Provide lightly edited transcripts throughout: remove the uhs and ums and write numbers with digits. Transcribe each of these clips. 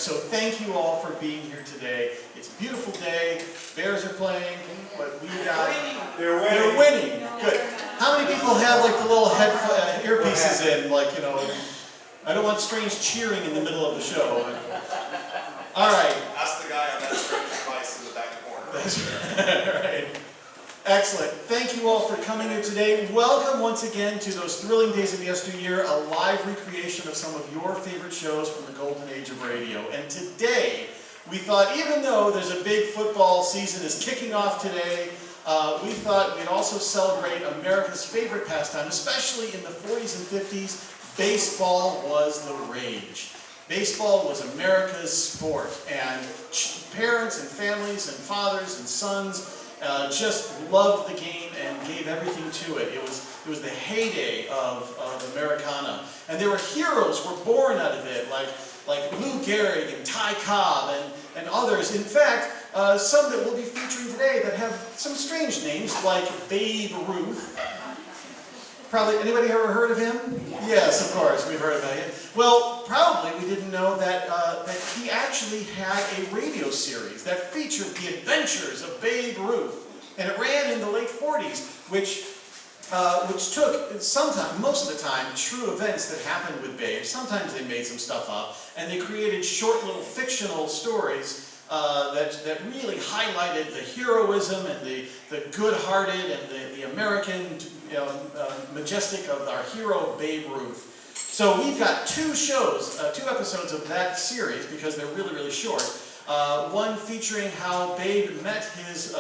So thank you all for being here today. It's a beautiful day. Bears are playing, but they're winning. Good. How many people have like the little earpieces in, like, you know? I don't want strange cheering in the middle of the show. All right. Ask the guy on that strange device in the back corner. That's right. Excellent. Thank you all for coming here today. Welcome once again to those thrilling days of yesteryear, a live recreation of some of your favorite shows from the golden age of radio. And today, we thought, even though there's a big football season is kicking off today, we thought we'd also celebrate America's favorite pastime, especially in the 40s and 50s. Baseball was the rage. Baseball was America's sport, and parents and families and fathers and sons just loved the game and gave everything to it. It was the heyday of Americana, and there were heroes were born out of it, like Lou Gehrig and Ty Cobb and others. In fact, some that we'll be featuring today that have some strange names, like Babe Ruth. Probably, anybody ever heard of him? Yes, of course, we've heard about him. Well, probably we didn't know that, that he actually had a radio series that featured the adventures of Babe Ruth. And it ran in the late 40s, which took, sometimes, most of the time, true events that happened with Babe. Sometimes they made some stuff up, and they created short little fictional stories that really highlighted the heroism and the good-hearted and the American, majestic of our hero Babe Ruth. So we've got two shows, two episodes of that series because they're really, really short. One featuring how Babe met his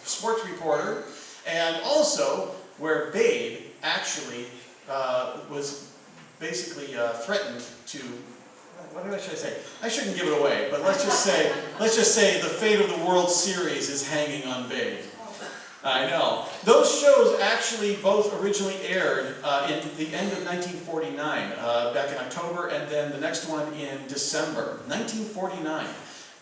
sports reporter, and also where Babe actually was basically threatened to. What should I say? I shouldn't give it away, but let's just say the fate of the World Series is hanging on Babe. I know. Those shows actually both originally aired in the end of 1949, back in October, and then the next one in December, 1949.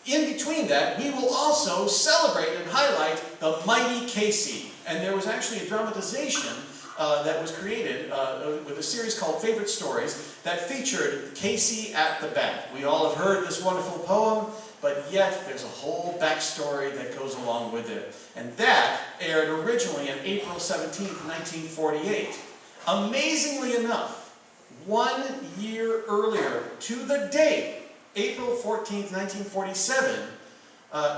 In between that, we will also celebrate and highlight the mighty Casey. And there was actually a dramatization that was created with a series called Favorite Stories that featured Casey at the bat. We all have heard this wonderful poem, but yet there's a whole backstory that goes along with it. And that aired originally on April 17th, 1948. Amazingly enough, 1 year earlier to the date, April 14th, 1947,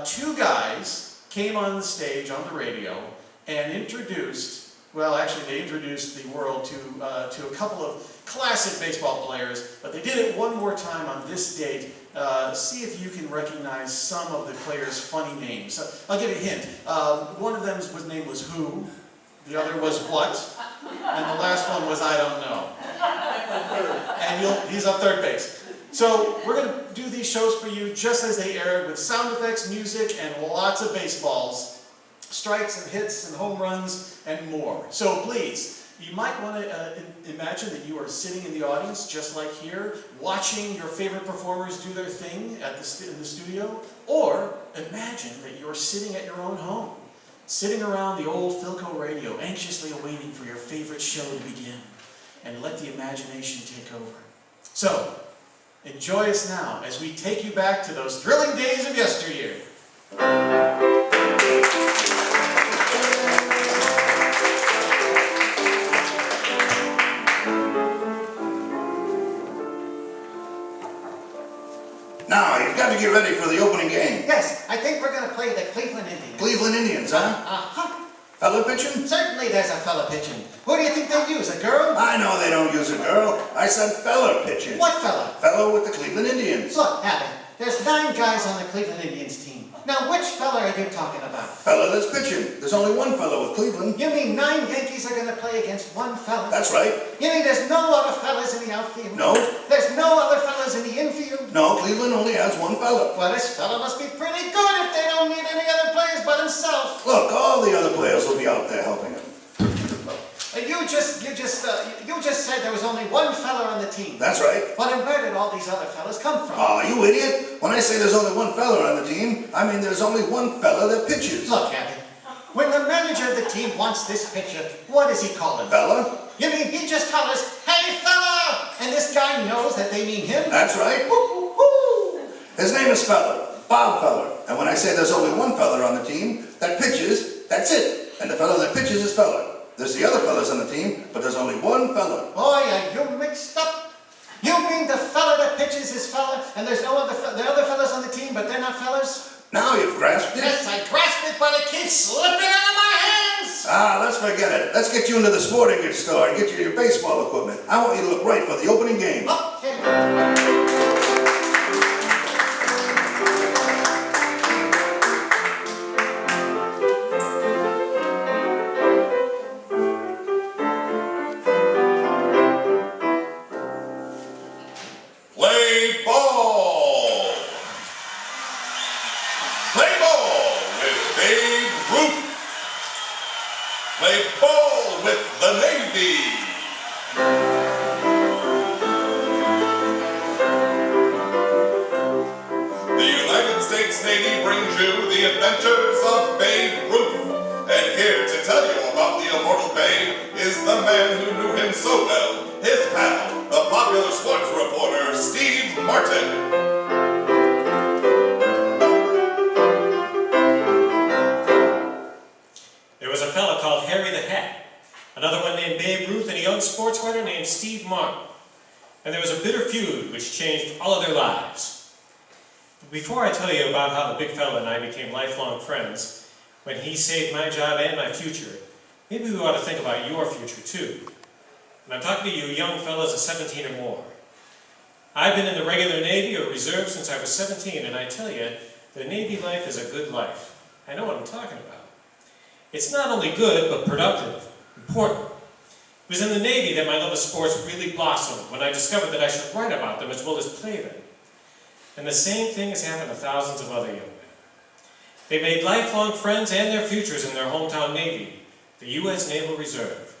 two guys came on the stage on the radio and introduced, well, actually they introduced the world to a couple of classic baseball players, but they did it one more time on this date. See if you can recognize some of the players' funny names. I'll give you a hint. One of them's name was Who, the other was What, and the last one was I Don't Know. And he's up third base. So we're going to do these shows for you just as they aired, with sound effects, music, and lots of baseballs, strikes and hits and home runs and more. So please, you might want to imagine that you are sitting in the audience, just like here, watching your favorite performers do their thing in the studio, or imagine that you're sitting at your own home, sitting around the old Philco radio, anxiously awaiting for your favorite show to begin, and let the imagination take over. So, enjoy us now as we take you back to those thrilling days of yesteryear. Now, you've got to get ready for the opening game. Yes, I think we're going to play the Cleveland Indians. Cleveland Indians, huh? Uh-huh. Fella pitching? Certainly there's a fella pitching. Who do you think they use, a girl? I know they don't use a girl. I said fella pitching. What fella? Fella with the Cleveland Indians. Look, Abby, there's 9 guys on the Cleveland Indians team. Now, which fella are you talking about? Fella that's pitching. There's only one fella with Cleveland. You mean 9 Yankees are going to play against one fella? That's right. You mean there's no other fellas in the outfield? No. There's no other fellas in the infield? No, Cleveland only has one fella. Well, this fella must be pretty good if they don't need any other players but himself. Look, all the other players will be out there helping him. You just said there was only one fella on the team. That's right. But then where did all these other fellas come from? Oh, you idiot. When I say there's only one fella on the team, I mean there's only one fella that pitches. Look, Abby, when the manager of the team wants this pitcher, what does he call him? Fella? You mean he just hollers, "Hey, fella!" And this guy knows that they mean him? That's right. Woo, woo, woo. His name is Feller, Bob Feller. And when I say there's only one feller on the team that pitches, that's it. And the feller that pitches is Feller. There's the other fellas on the team, but there's only one feller. Boy, are you mixed up? You mean the fella that pitches is fella, and there's no other the other fellas on the team, but they're not fellas? Now you've grasped it. Yes, I grasped it, but it keeps slipping out of my hands! Ah, let's forget it. Let's get you into the sporting goods store and get you your baseball equipment. I want you to look right for the opening game. Okay. Play ball! Play ball with Babe Ruth! Play ball with the Navy! The United States Navy brings you the adventures of Babe Ruth. And here to tell you about the immortal Babe is the man who knew him so well, his pal, the popular sports reporter, Steve Martin. There was a fella called Harry the Hat, another one named Babe Ruth, and a young sports writer named Steve Martin. And there was a bitter feud which changed all of their lives. But before I tell you about how the big fella and I became lifelong friends, when he saved my job and my future, maybe we ought to think about your future too. And I'm talking to you young fellas of 17 or more. I've been in the regular Navy or Reserve since I was 17, and I tell you, the Navy life is a good life. I know what I'm talking about. It's not only good, but productive, important. It was in the Navy that my love of sports really blossomed, when I discovered that I should write about them as well as play them. And the same thing has happened to thousands of other young men. They made lifelong friends and their futures in their hometown Navy, the U.S. Naval Reserve.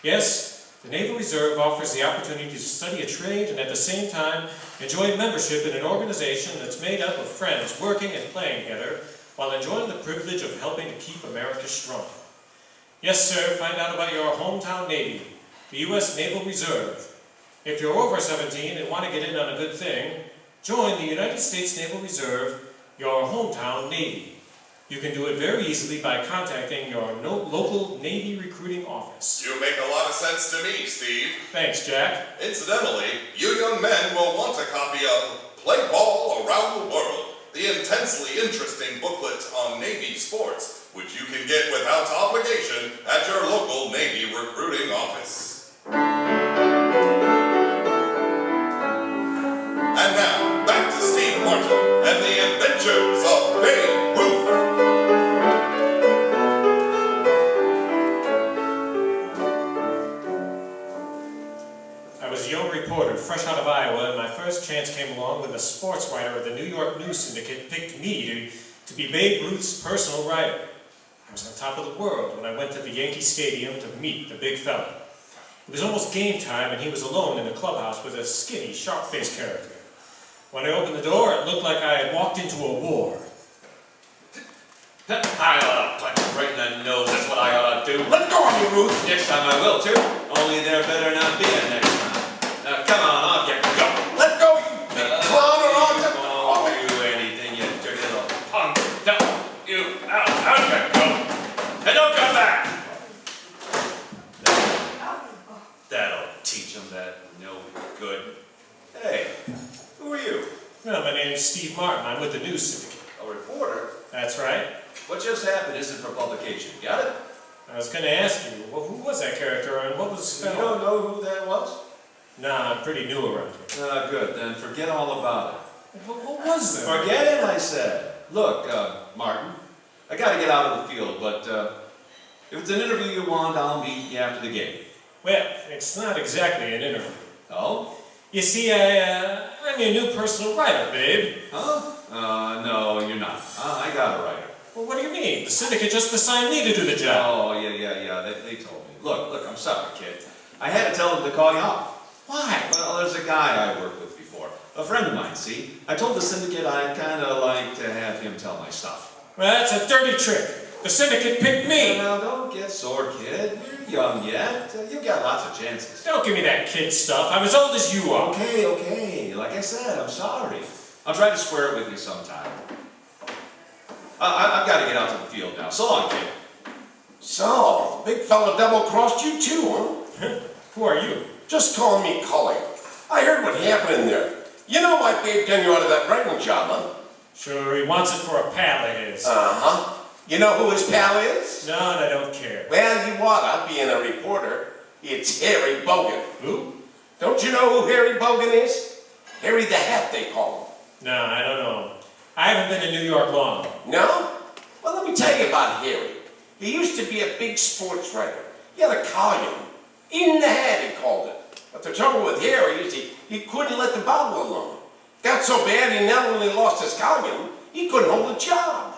Yes, the Naval Reserve offers the opportunity to study a trade and at the same time enjoy membership in an organization that's made up of friends working and playing together while enjoying the privilege of helping to keep America strong. Yes, sir, find out about your hometown Navy, the U.S. Naval Reserve. If you're over 17 and want to get in on a good thing, join the United States Naval Reserve, your hometown Navy. You can do it very easily by contacting your local Navy recruiting office. You make a lot of sense to me, Steve. Thanks, Jack. Incidentally, you young men will want a copy of Play Ball Around the World, the intensely interesting booklet on Navy sports, which you can get without obligation at your local Navy recruiting office. And now, back to Steve Martin and the adventures of Babe Ruth. I was a young reporter, fresh out of Iowa, and my first chance came along when the sports writer of the New York News Syndicate picked me to be Babe Ruth's personal writer. I was on top of the world when I went to the Yankee Stadium to meet the big fella. It was almost game time, and he was alone in the clubhouse with a skinny, sharp-faced character. When I opened the door, it looked like I had walked into a war. I ought to punch him right in the nose, that's what I ought to do. Let go of me, Ruth. Next time I will too, only there better not be a next time. Now come on, off you go. Let go, you clown or I'll You won't do anything, you dirty little punk. No, you, out you go. And don't come back. That'll teach him that no good. Hey, who are you? Well, my name's Steve Martin. I'm with the News Syndicate. A reporter? That's right. What just happened isn't for publication, got it? I was going to ask you, well, who was that character and what was the spell? You don't know who that was? Nah, I'm pretty new around here. Good, then forget all about it. What was that? Forget it, I said. Look, Martin, I gotta get out of the field, but if it's an interview you want, I'll meet you after the game. Well, it's not exactly an interview. Oh? You see, I'm your new personal writer, babe. Huh? No, you're not. I got a writer. Well, what do you mean? The syndicate just assigned me to do the job. Oh, yeah, they told me. Look, I'm sorry, kid. I had to tell them to call you off. Why? Well, there's a guy I worked with before. A friend of mine, see? I told the syndicate I'd kinda like to have him tell my stuff. Well, that's a dirty trick. The syndicate picked me. Now, don't get sore, kid. You're young yet. You've got lots of chances. Don't give me that kid stuff. I'm as old as you are. Okay. Like I said, I'm sorry. I'll try to square it with you sometime. I've got to get out to the field now. So long, kid. So, the big fella double-crossed you too, huh? Who are you? Just call me Cully. I heard what happened in there. You know my babe done you out of that writing job, huh? Sure, he wants it for a pal of his. Uh-huh. You know who his pal is? No, I don't care. Well, you oughta, being a reporter. It's Harry Bogan. Who? Don't you know who Harry Bogan is? Harry the Hat, they call him. No, I don't know. I haven't been in New York long. No? Well, let me tell you about Harry. He used to be a big sports writer. He had a column. In the Hat, he called it. But the trouble with Harry is he couldn't let the bottle alone. Got so bad he not only lost his column, he couldn't hold a job.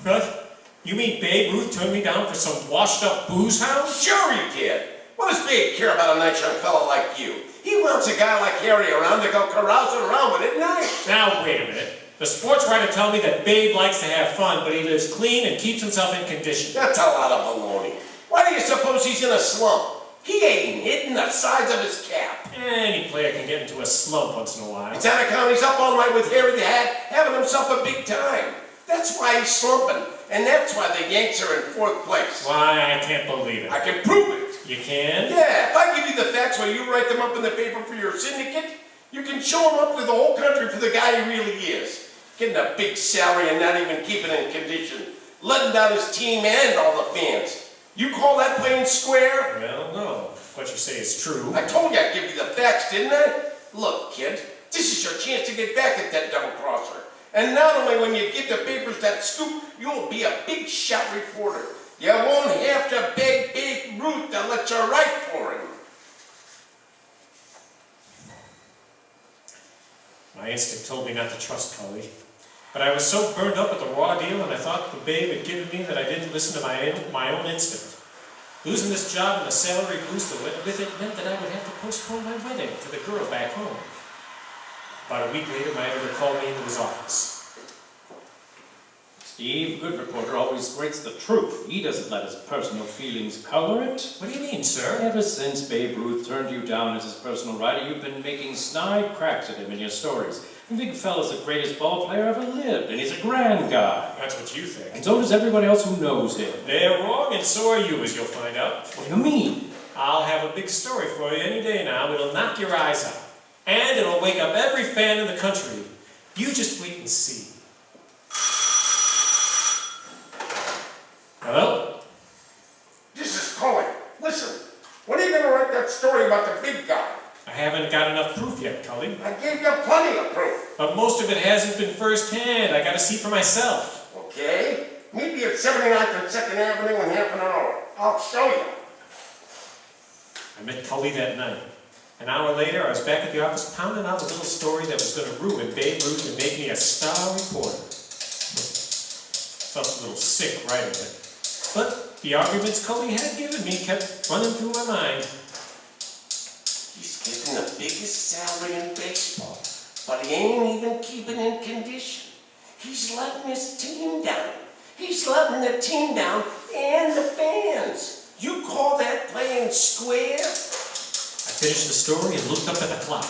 What? You mean Babe Ruth turned me down for some washed-up booze house? Sure he did. What does Babe care about a nice young fellow like you? He wants a guy like Harry around to go carousing around with at night. Now, wait a minute. The sports writer told me that Babe likes to have fun, but he lives clean and keeps himself in condition. That's a lot of baloney. Why do you suppose he's in a slump? He ain't hitting the sides of his cap. Any player can get into a slump once in a while. It's on account he's up all night with Harry the Hat, having himself a big time. That's why he's slumping, and that's why the Yanks are in 4th place. Why, I can't believe it. I can prove it. You can? Yeah, if I give you the facts while you write them up in the paper for your syndicate, you can show them up to the whole country for the guy he really is. Getting a big salary and not even keeping in condition. Letting down his team and all the fans. You call that playing square? Well, no. If what you say is true. I told you I'd give you the facts, didn't I? Look, kid, this is your chance to get back at that double-crosser. And not only when you give the papers that scoop, you'll be a big shot reporter. You won't have to beg Babe Ruth to let you write for him. My instinct told me not to trust Cully. But I was so burned up at the raw deal and I thought the Babe had given me that I didn't listen to my own instinct. Losing this job and the salary boost that went with it meant that I would have to postpone my wedding to the girl back home. About a week later, my editor called me into his office. Steve, a good reporter always writes the truth. He doesn't let his personal feelings color it. What do you mean, sir? Ever since Babe Ruth turned you down as his personal writer, you've been making snide cracks at him in your stories. The big fella's the greatest ball player ever lived, and he's a grand guy. That's what you think. And so does everyone else who knows him. They're wrong, and so are you, as you'll find out. What do you mean? I'll have a big story for you any day now. It'll knock your eyes out. And it'll wake up every fan in the country. You just wait and see. Hello? This is Cully. Listen, when are you going to write that story about the big guy? I haven't got enough proof yet, Cully. I gave you plenty of proof. But most of it hasn't been first-hand. I gotta see for myself. Okay? Meet me at 79th and 2nd Avenue in half an hour. I'll show you. I met Cully that night. An hour later, I was back at the office pounding out a little story that was going to ruin Babe Ruth and make me a star reporter. Felt a little sick writing it. But the arguments Cully had given me kept running through my mind. He's getting the biggest salary in baseball, but he ain't even keeping in condition. He's letting his team down. He's letting the team down and the fans. You call that playing square? I finished the story and looked up at the clock.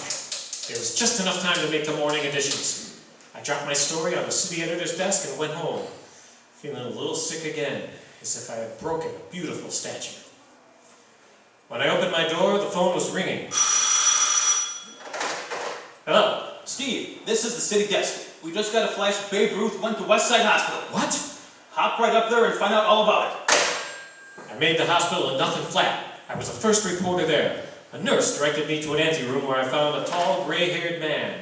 There was just enough time to make the morning editions. I dropped my story on the city editor's desk and went home, feeling a little sick again, as if I had broken a beautiful statue. When I opened my door, the phone was ringing. Hello? Steve, this is the city desk. We just got a flash Babe Ruth went to Westside Hospital. What? Hop right up there and find out all about it. I made the hospital a nothing flat. I was the first reporter there. A nurse directed me to an anteroom where I found a tall, gray-haired man.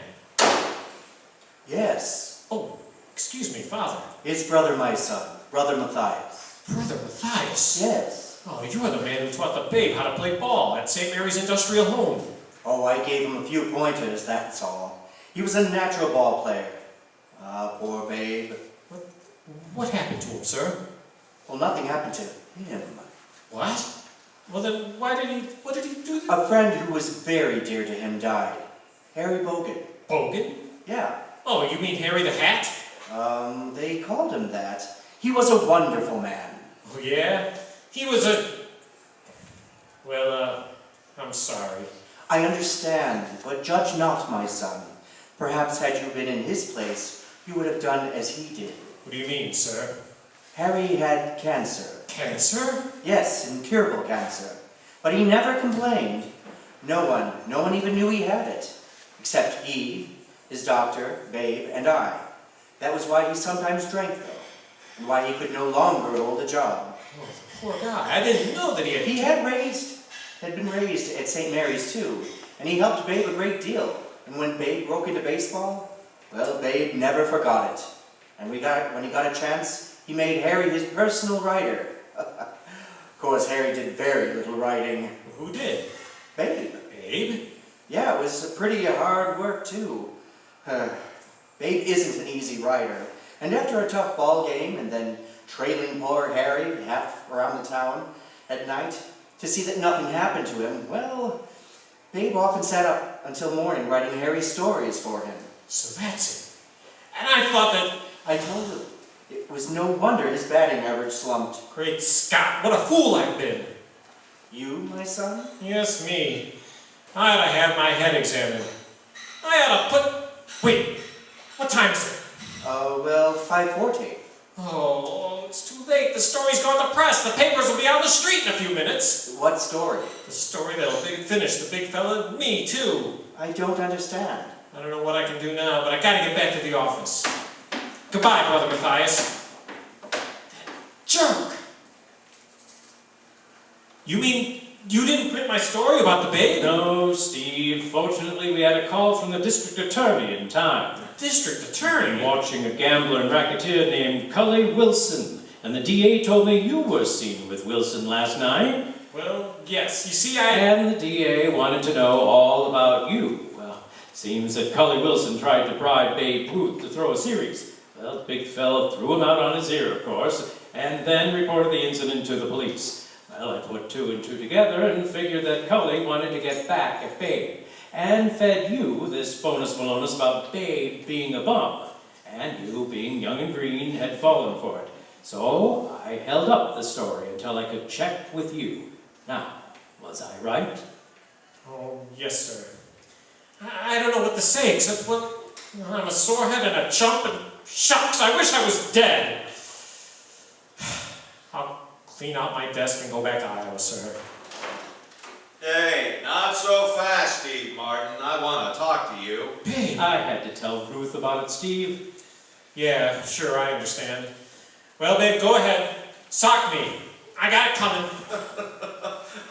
Yes, Oh, excuse me, Father. it's brother my son, brother Matthias. Brother Matthias? Yes. Oh, you're the man who taught the Babe how to play ball at St. Mary's Industrial Home. Oh, I gave him a few pointers, that's all. He was a natural ball player. Ah, poor Babe. What happened to him, sir? Well, nothing happened to him. What? Well then, what did he do? A friend who was very dear to him died. Harry Bogan. Bogan? Yeah. Oh, you mean Harry the Hat? They called him that. He was a wonderful man. Oh, yeah? He was a... Well, I'm sorry. I understand, but judge not, my son. Perhaps had you been in his place, you would have done as he did. What do you mean, sir? Harry had cancer. Cancer? Yes, incurable cancer. But he never complained. No one even knew he had it. Except he, his doctor, Babe, and I. That was why he sometimes drank, though. And why he could no longer hold a job. Oh, the poor guy. I didn't know that he had... He had been raised at St. Mary's, too. And he helped Babe a great deal. And when Babe broke into baseball, well, Babe never forgot it. And when he got a chance, he made Harry his personal writer. Of course, Harry did very little writing. Who did? Babe. Babe? Yeah, it was pretty hard work, too. Babe isn't an easy writer. And after a tough ball game, and then trailing poor Harry half around the town at night, to see that nothing happened to him, well, Babe often sat up until morning writing Harry's stories for him. So that's it. And I thought that... I told you, it was no wonder his batting average slumped. Great Scott, what a fool I've been. You, my son? Yes, me. I ought to have my head examined. I ought to put... Wait, what time is it? Well, 5:40. Oh, it's too late. The story's gone to press. The papers will be on the street in a few minutes. What story? The story that'll finish the big fella and me, too. I don't understand. I don't know what I can do now, but I gotta get back to the office. Goodbye, Brother Matthias. That jerk! You mean you didn't print my story about the babe? No, Steve. Fortunately, we had a call from the district attorney in time. District attorney? Watching a gambler and racketeer named Cully Wilson. And the DA told me you were seen with Wilson last night. Well, yes. You see, And the DA wanted to know all about you. Well, seems that Cully Wilson tried to bribe Babe Ruth to throw a series. Well, the big fella threw him out on his ear, of course, and then reported the incident to the police. Well, I put two and two together and figured that Cully wanted to get back at Babe, and fed you this bonus malonus about Babe being a bum, and you, being young and green, had fallen for it. So I held up the story until I could check with you. Now, was I right? Oh, yes, sir. I don't know what to say, except, well, I'm a sorehead and a chump, and shucks, I wish I was dead. I'll clean out my desk and go back to Iowa, sir. Hey, not so fast, Steve Martin. I want to talk to you. Babe! I had to tell Ruth about it, Steve. Yeah, sure, I understand. Well, babe, go ahead. Sock me. I got it coming.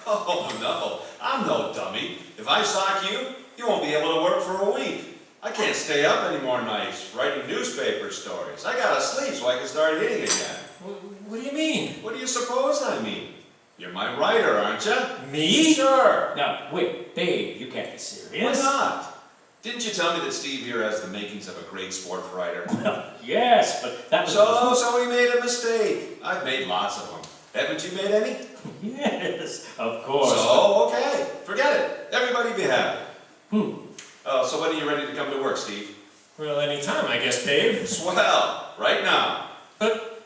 Oh, no. I'm no dummy. If I sock you, you won't be able to work for a week. I can't stay up any more nights writing newspaper stories. I gotta sleep so I can start hitting again. What do you mean? What do you suppose I mean? You're my writer, aren't you? Me? Sure. Now, wait, Babe, you can't be Why serious. not? Didn't you tell me that Steve here has the makings of a great sports writer? Well, yes, but that was... So he made a mistake. I've made lots of them. Haven't you made any? Yes, of course. So, okay. Forget it. Everybody be happy. So when are you ready to come to work, Steve? Well, anytime, I guess, babe. Swell. Right now. But,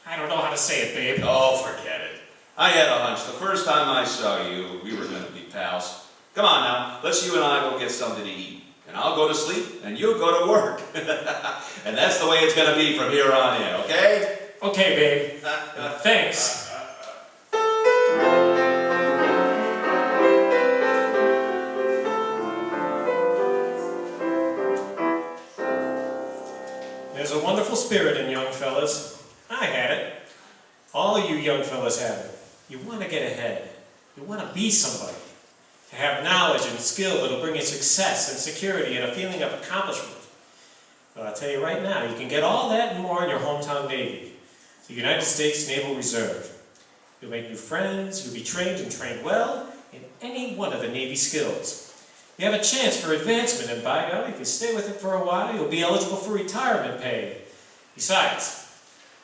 I don't know how to say it, babe. Oh, forget it. I had a hunch. The first time I saw you, we were going to be pals. Come on now. Let's you and I go get something to eat. And I'll go to sleep, and you'll go to work. And that's the way it's going to be from here on in, okay? Okay, babe. Thanks. There's a wonderful spirit in young fellas. I had it. All you young fellas have it. You want to get ahead. You want to be somebody. To have knowledge and skill that'll bring you success and security and a feeling of accomplishment. Well, I'll tell you right now, you can get all that and more in your hometown Navy, the United States Naval Reserve. You'll make new friends, you'll be trained and trained well in any one of the Navy skills. You have a chance for advancement, and by golly, if you stay with it for a while, you'll be eligible for retirement pay. Besides,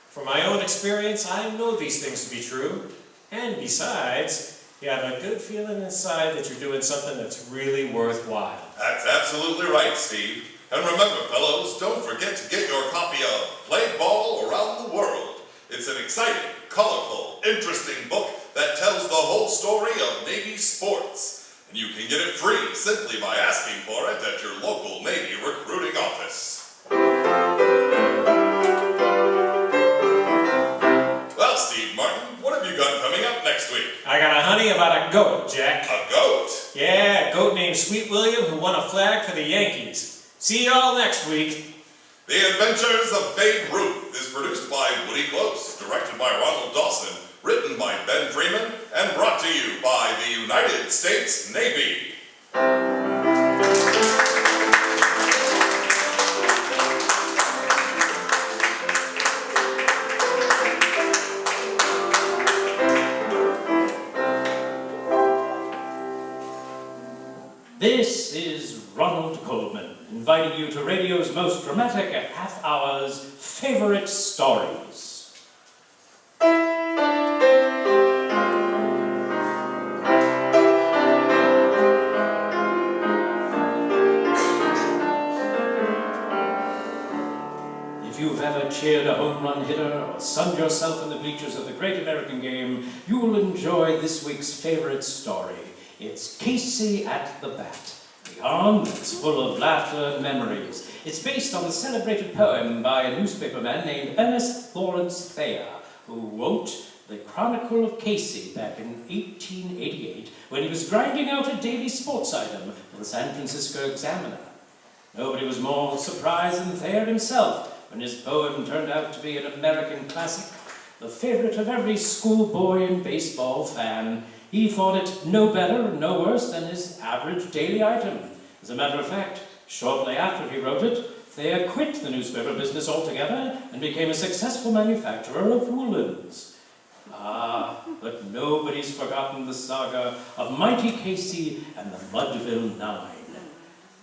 from my own experience, I know these things to be true. And besides, you have a good feeling inside that you're doing something that's really worthwhile. That's absolutely right, Steve. And remember, fellows, don't forget to get your copy of Play Ball Around the World. It's an exciting, colorful, interesting book that tells the whole story of Navy sports. And you can get it free simply by asking for it at your local Navy recruiting office. Well, Steve Martin, what have you got coming up next week? I got a honey about a goat, Jack. A goat? Yeah, a goat named Sweet William who won a flag for the Yankees. See you all next week. The Adventures of Babe Ruth is produced by Woody Close, directed by Ronald Dawson, written by Ben Freeman, and brought to you by the United States Navy. This is Ronald Coleman, inviting you to radio's most dramatic half hour's favorite stories. If you've ever cheered a home run hitter or sunned yourself in the bleachers of the great American game, you will enjoy this week's favorite story. It's Casey at the Bat, the yarn that's full of laughter and memories. It's based on the celebrated poem by a newspaperman named Ernest Lawrence Thayer, who wrote the Chronicle of Casey back in 1888 when he was grinding out a daily sports item for the San Francisco Examiner. Nobody was more surprised than Thayer himself when his poem turned out to be an American classic, the favorite of every schoolboy and baseball fan. He thought it no better, no worse than his average daily item. As a matter of fact, shortly after he wrote it, Thayer quit the newspaper business altogether and became a successful manufacturer of woolens. But nobody's forgotten the saga of Mighty Casey and the Mudville Nine.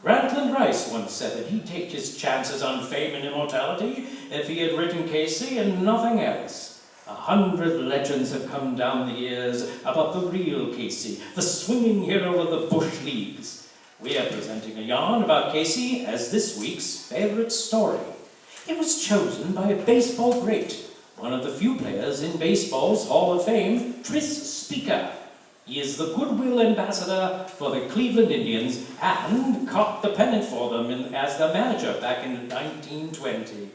Grantland Rice once said that he'd take his chances on fame and immortality if he had written Casey and nothing else. 100 legends have come down the years about the real Casey, the swinging hero of the bush leagues. We are presenting a yarn about Casey as this week's favorite story. It was chosen by a baseball great, one of the few players in baseball's Hall of Fame, Tris Speaker. He is the goodwill ambassador for the Cleveland Indians and caught the pennant for them as their manager back in 1920.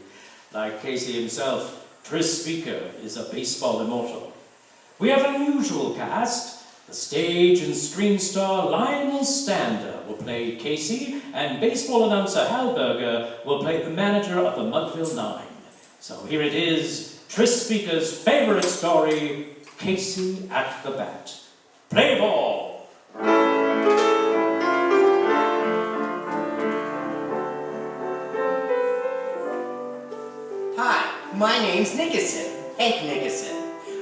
Like Casey himself, Tris Speaker is a baseball immortal. We have an unusual cast. The stage and screen star Lionel Stander will play Casey, and baseball announcer Hal Berger will play the manager of the Mudville Nine. So here it is, Tris Speaker's favorite story, Casey at the Bat. Play ball! Hi, my name's Nickerson, Hank Nickerson.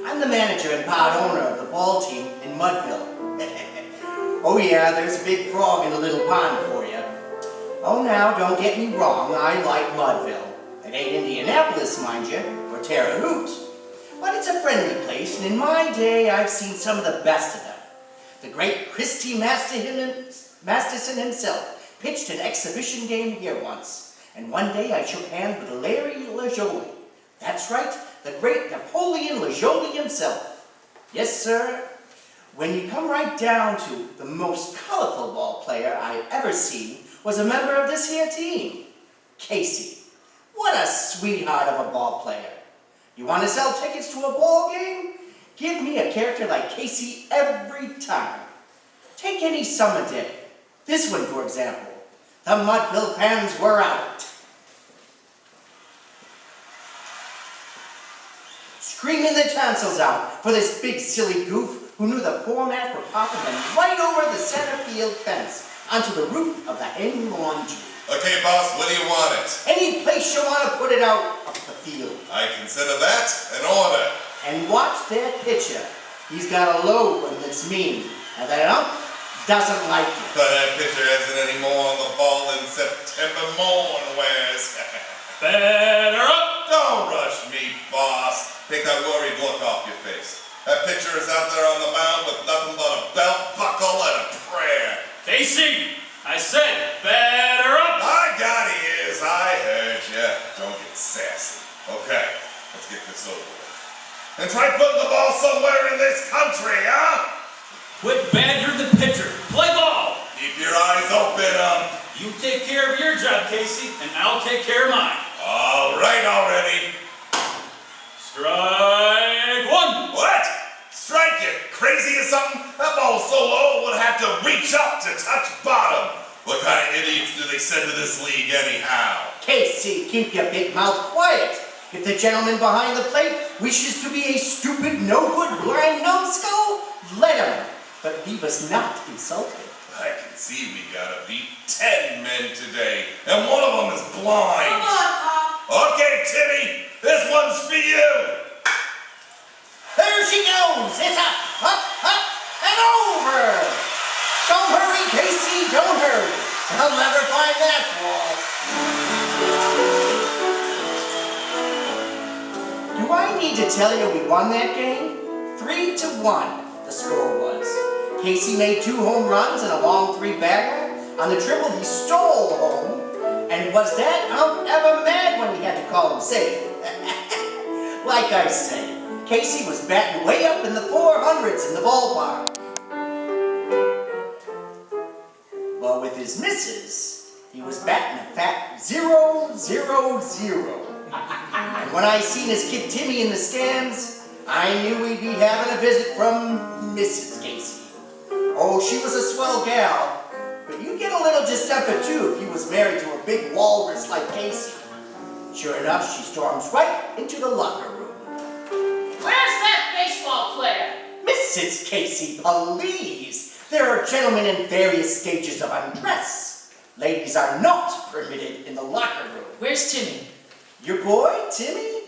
I'm the manager and part owner of the ball team in Mudville. Oh yeah, there's a big frog in the little pond for you. Oh now, don't get me wrong, I like Mudville. It ain't Indianapolis, mind you, or Terre Haute. But it's a friendly place, and in my day, I've seen some of the best of them. The great Christy Masterson himself pitched an exhibition game here once, and one day I shook hands with Larry LaJolie. That's right, the great Napoleon LaJolie himself. Yes, sir. When you come right down to the most colorful ball player I ever seen was a member of this here team, Casey. What a sweetheart of a ball player. You want to sell tickets to a ball game? Give me a character like Casey every time. Take any summer day. This one, for example. The Mudville fans were out. Screaming the tonsils out for this big silly goof who knew the format for popping them right over the center field fence onto the roof of the Hen Laundry. Okay, boss, where do you want it? Any place you want to put it out of the field. I consider that an order. And watch that pitcher. He's got a low one that's mean, and that ump doesn't like it. But that pitcher hasn't any more on the ball than September morn wears. Better up! Don't rush me, boss. Take that worried look off your face. That pitcher is out there on the mound with nothing but a belt buckle and a prayer. Casey, I said better up! I got ears, I heard ya. Don't get sassy. Okay, let's get this over with. And try putting the ball somewhere in this country, huh? Quit badgering the pitcher. Play ball! Keep your eyes open, You take care of your job, Casey, and I'll take care of mine. All right already. Strike one! What? Strike it? Crazy or something? That ball's so low it would have to reach up to touch bottom. What kind of idiots do they send to this league anyhow? Casey, keep your big mouth quiet. If the gentleman behind the plate wishes to be a stupid, no-good, blind numbskull, let him. But leave us not insulted. I can see we gotta beat 10 men today, and one of them is blind. Come on, Pop. Okay, Timmy, this one's for you. There she goes. It's up, and over. Don't hurry, Casey, don't hurry. I'll never find that ball. Do I need to tell you we won that game? 3-1, the score was. Casey made 2 home runs and a long 3-bagger. On the triple, he stole home. And was that ump ever mad when he had to call him safe? Like I say, Casey was batting way up in the 400s in the ballpark. But with his misses, he was batting a fat 0-0-0. And when I seen his kid Timmy in the stands, I knew we'd be having a visit from Mrs. Casey. Oh, she was a swell gal, but you'd get a little distemper too if you was married to a big walrus like Casey. Sure enough, she storms right into the locker room. Where's that baseball player? Mrs. Casey, please! There are gentlemen in various stages of undress. Ladies are not permitted in the locker room. Where's Timmy? Your boy, Timmy?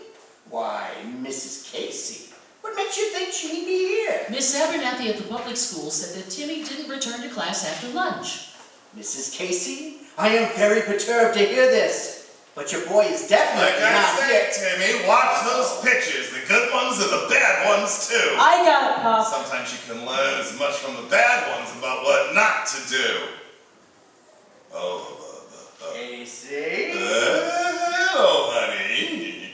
Why, Mrs. Casey, what makes you think she'd be here? Miss Abernathy at the public school said that Timmy didn't return to class after lunch. Mrs. Casey, I am very perturbed to hear this. But your boy is definitely Like I not here. said, Timmy, watch those pitches. The good ones and the bad ones too. I got it, Pop. Sometimes you can learn as much from the bad ones about what not to do. Casey? Hello, honey.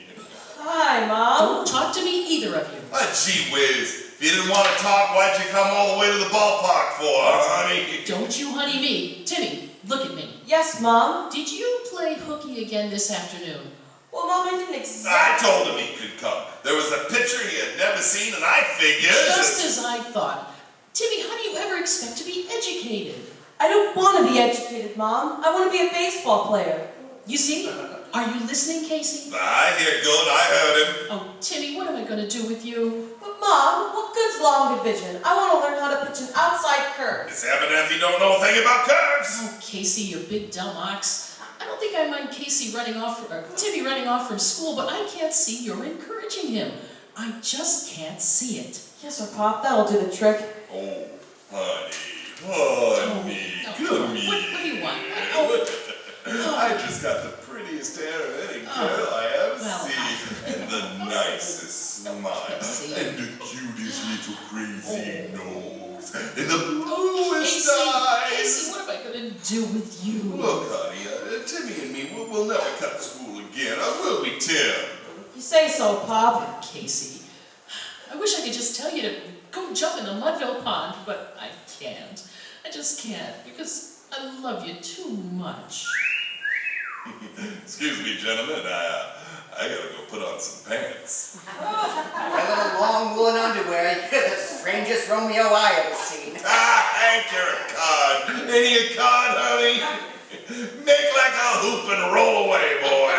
Hi, Mom. Don't talk to me, either of you. Gee whiz. If you didn't want to talk, why'd you come all the way to the ballpark for, honey? Don't you honey me. Timmy, look at me. Yes, Mom? Did you play hooky again this afternoon? Well, Mom, I didn't I exactly... told him he could come. There was a pitcher he had never seen, and I figured... Just as I thought. Timmy, how do you ever expect to be educated? I don't want to be educated, Mom. I want to be a baseball player. You see? Are you listening, Casey? I hear good. I heard him. Oh, Timmy, what am I going to do with you? But, Mom, what good's long division? I want to learn how to pitch an outside curve. Miss Abernathy don't know a thing about curves. Oh, Casey, you big dumb ox. I don't think I mind Casey running off, or Timmy running off from school, but I can't see you're encouraging him. I just can't see it. Yes, sir, Pop. That'll do the trick. Oh, honey. Oh, Come here. What do you want? I just got the prettiest hair of any girl I ever seen. And the nicest smile. And the cutest little crazy nose. And the bluest eyes. Casey, what am I going to do with you? Look, honey, Timmy and me, we'll never cut school again. Will we, Tim? You say so, Pop. Casey, I wish I could just tell you to go jump in the Mudville pond, but I can't. I just can't, because I love you too much. Excuse me, gentlemen, I gotta go put on some pants. Your little long woolen underwear, you're the strangest Romeo I ever seen. Hank, you're a cod. Ain't he a cod, honey? Make like a hoop and roll away, boy.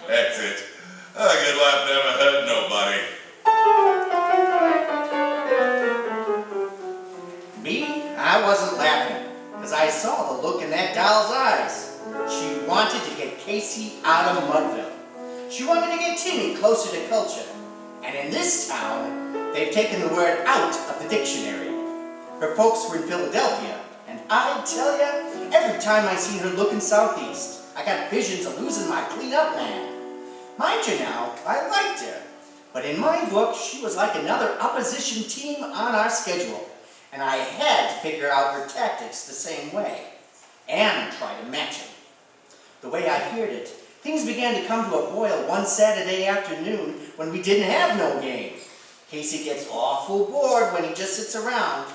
That's it. A good laugh never hurt nobody. Me? I wasn't laughing, because I saw the look in that doll's eyes. She wanted to get Casey out of Mudville. She wanted to get Timmy closer to culture. And in this town, they've taken the word out of the dictionary. Her folks were in Philadelphia, and I tell ya, every time I seen her looking southeast, I got visions of losing my clean-up man. Mind you now, I liked her. But in my book, she was like another opposition team on our schedule. And I had to figure out her tactics the same way. And try to match them. The way I heard it, things began to come to a boil one Saturday afternoon when we didn't have no game. Casey gets awful bored when he just sits around.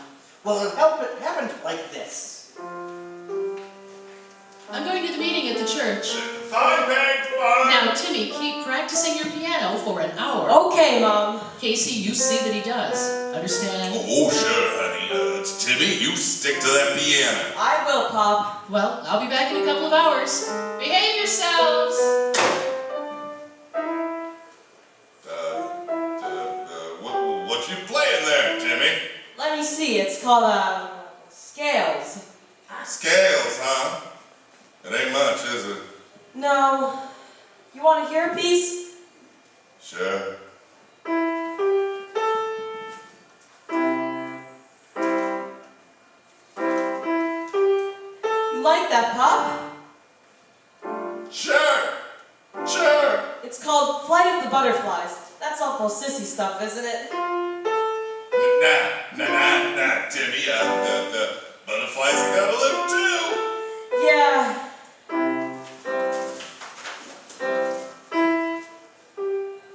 Well, it happened like this. I'm going to the meeting at the church. Fine, Peg, fine. Now, Timmy, keep practicing your piano for an hour. Okay, Mom. Casey, you see that he does. Understand? Oh, sure, honey. Timmy, you stick to that piano. I will, Pop. Well, I'll be back in a couple of hours. Behave yourselves. What you playing there, Timmy? Let me see. It's called, scales. Scales, huh? It ain't much, is it? No. You want to hear a piece? Sure. You like that, Pop? Sure. Sure. It's called Flight of the Butterflies. That's awful sissy stuff, isn't it? Nah, Timmy. The butterflies have gotta live too. Yeah.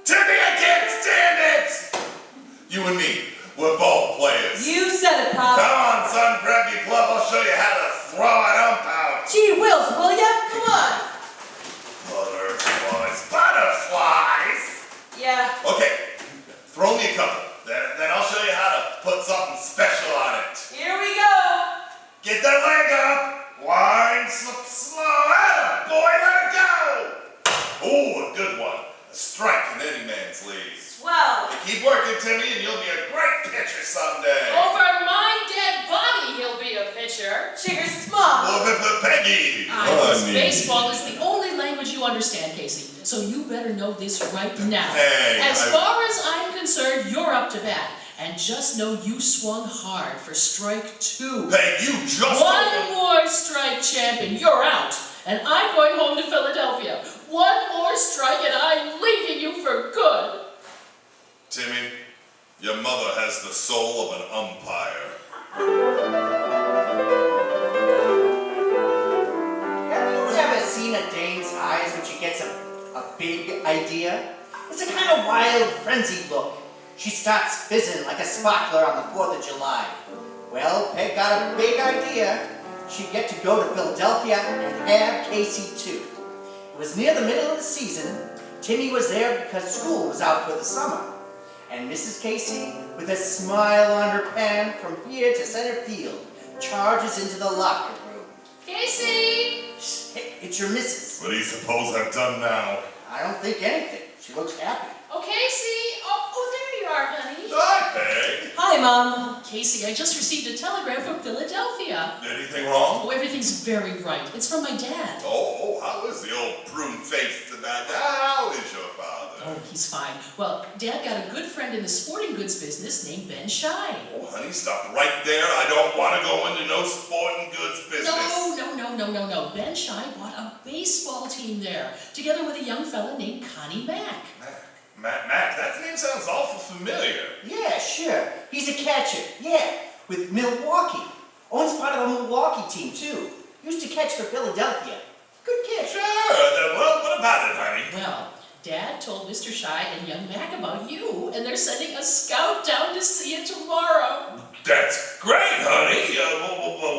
Timmy, I can't stand it! You and me, we're ball players. You said it, Pop. Come on, son, grab your glove. I'll show you how to throw an ump out. Gee whiz, will ya? Come on. Butterflies! Yeah. Okay, throw me a couple. Then I'll show you how to put something special on it. Here we go. Get that leg up. Wind slow. Atta boy, let it go. Oh, a good one. A strike in any man's league. Swell. Hey, keep working, Timmy, and you'll be a great pitcher someday. Over my dead body, he'll be a pitcher. Cheers, it's Mom. Oh, Peggy. This baseball is the only language you understand, Casey. So you better know this right now. Hey, As far as I'm concerned, you're up to bat. And just know you swung hard for strike 2. Peg, you just... One more strike, champion, you're out. And I'm going home to Philadelphia. One more strike and I'm leaving you for good. Timmy, your mother has the soul of an umpire. Have you ever seen a dame's eyes when she gets a big idea? It's a kind of wild, frenzied look. She starts fizzing like a sparkler on the 4th of July. Well, Peg got a big idea. She'd get to go to Philadelphia and have Casey too. It was near the middle of the season. Timmy was there because school was out for the summer. And Mrs. Casey, with a smile on her pan from here to center field, charges into the locker room. Casey! Hey, it's your missus. What do you suppose I've done now? I don't think anything. She looks happy. Oh, Casey! Oh, there you are, honey. Hi, Peg. Hi, Mom. Casey, I just received a telegram from Philadelphia. Anything wrong? Oh, everything's very bright. It's from my dad. Oh, how is the old prune-faced dad? How is your father? Oh, he's fine. Well, Dad got a good friend in the sporting goods business named Ben Shai. Oh, honey, stop right there. I don't want to go into no sporting goods business. No. Ben Shai bought a baseball team there, together with a young fella named Connie Mack. Mac, that name sounds awful familiar. Yeah, sure. He's a catcher. Yeah, with Milwaukee. Owns part of the Milwaukee team, too. Used to catch for Philadelphia. Good kid. Sure. Well, what about it, honey? Well, Dad told Mr. Shai and young Mac about you, and they're sending a scout down to see you tomorrow. That's great, honey.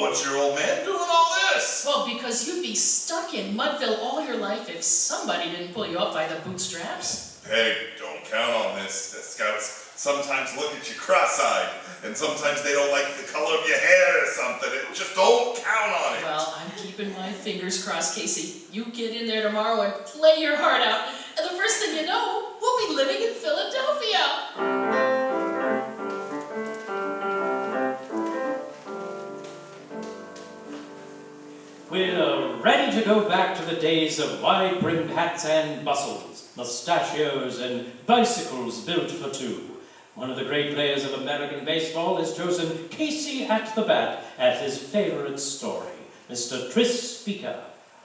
What's your old man doing all this? Well, because you'd be stuck in Mudville all your life if somebody didn't pull you up by the bootstraps. Peg, don't count on this. The scouts sometimes look at you cross-eyed, and sometimes they don't like the color of your hair or something. Just don't count on it. Well, I'm keeping my fingers crossed, Casey. You get in there tomorrow and play your heart out, and the first thing you know, we'll be living in Philadelphia. We're ready to go back to the days of wide-brimmed hats and bustles, mustachios and bicycles built for two. One of the great players of American baseball has chosen Casey at the bat as his favorite story, Mr. Tris Speaker.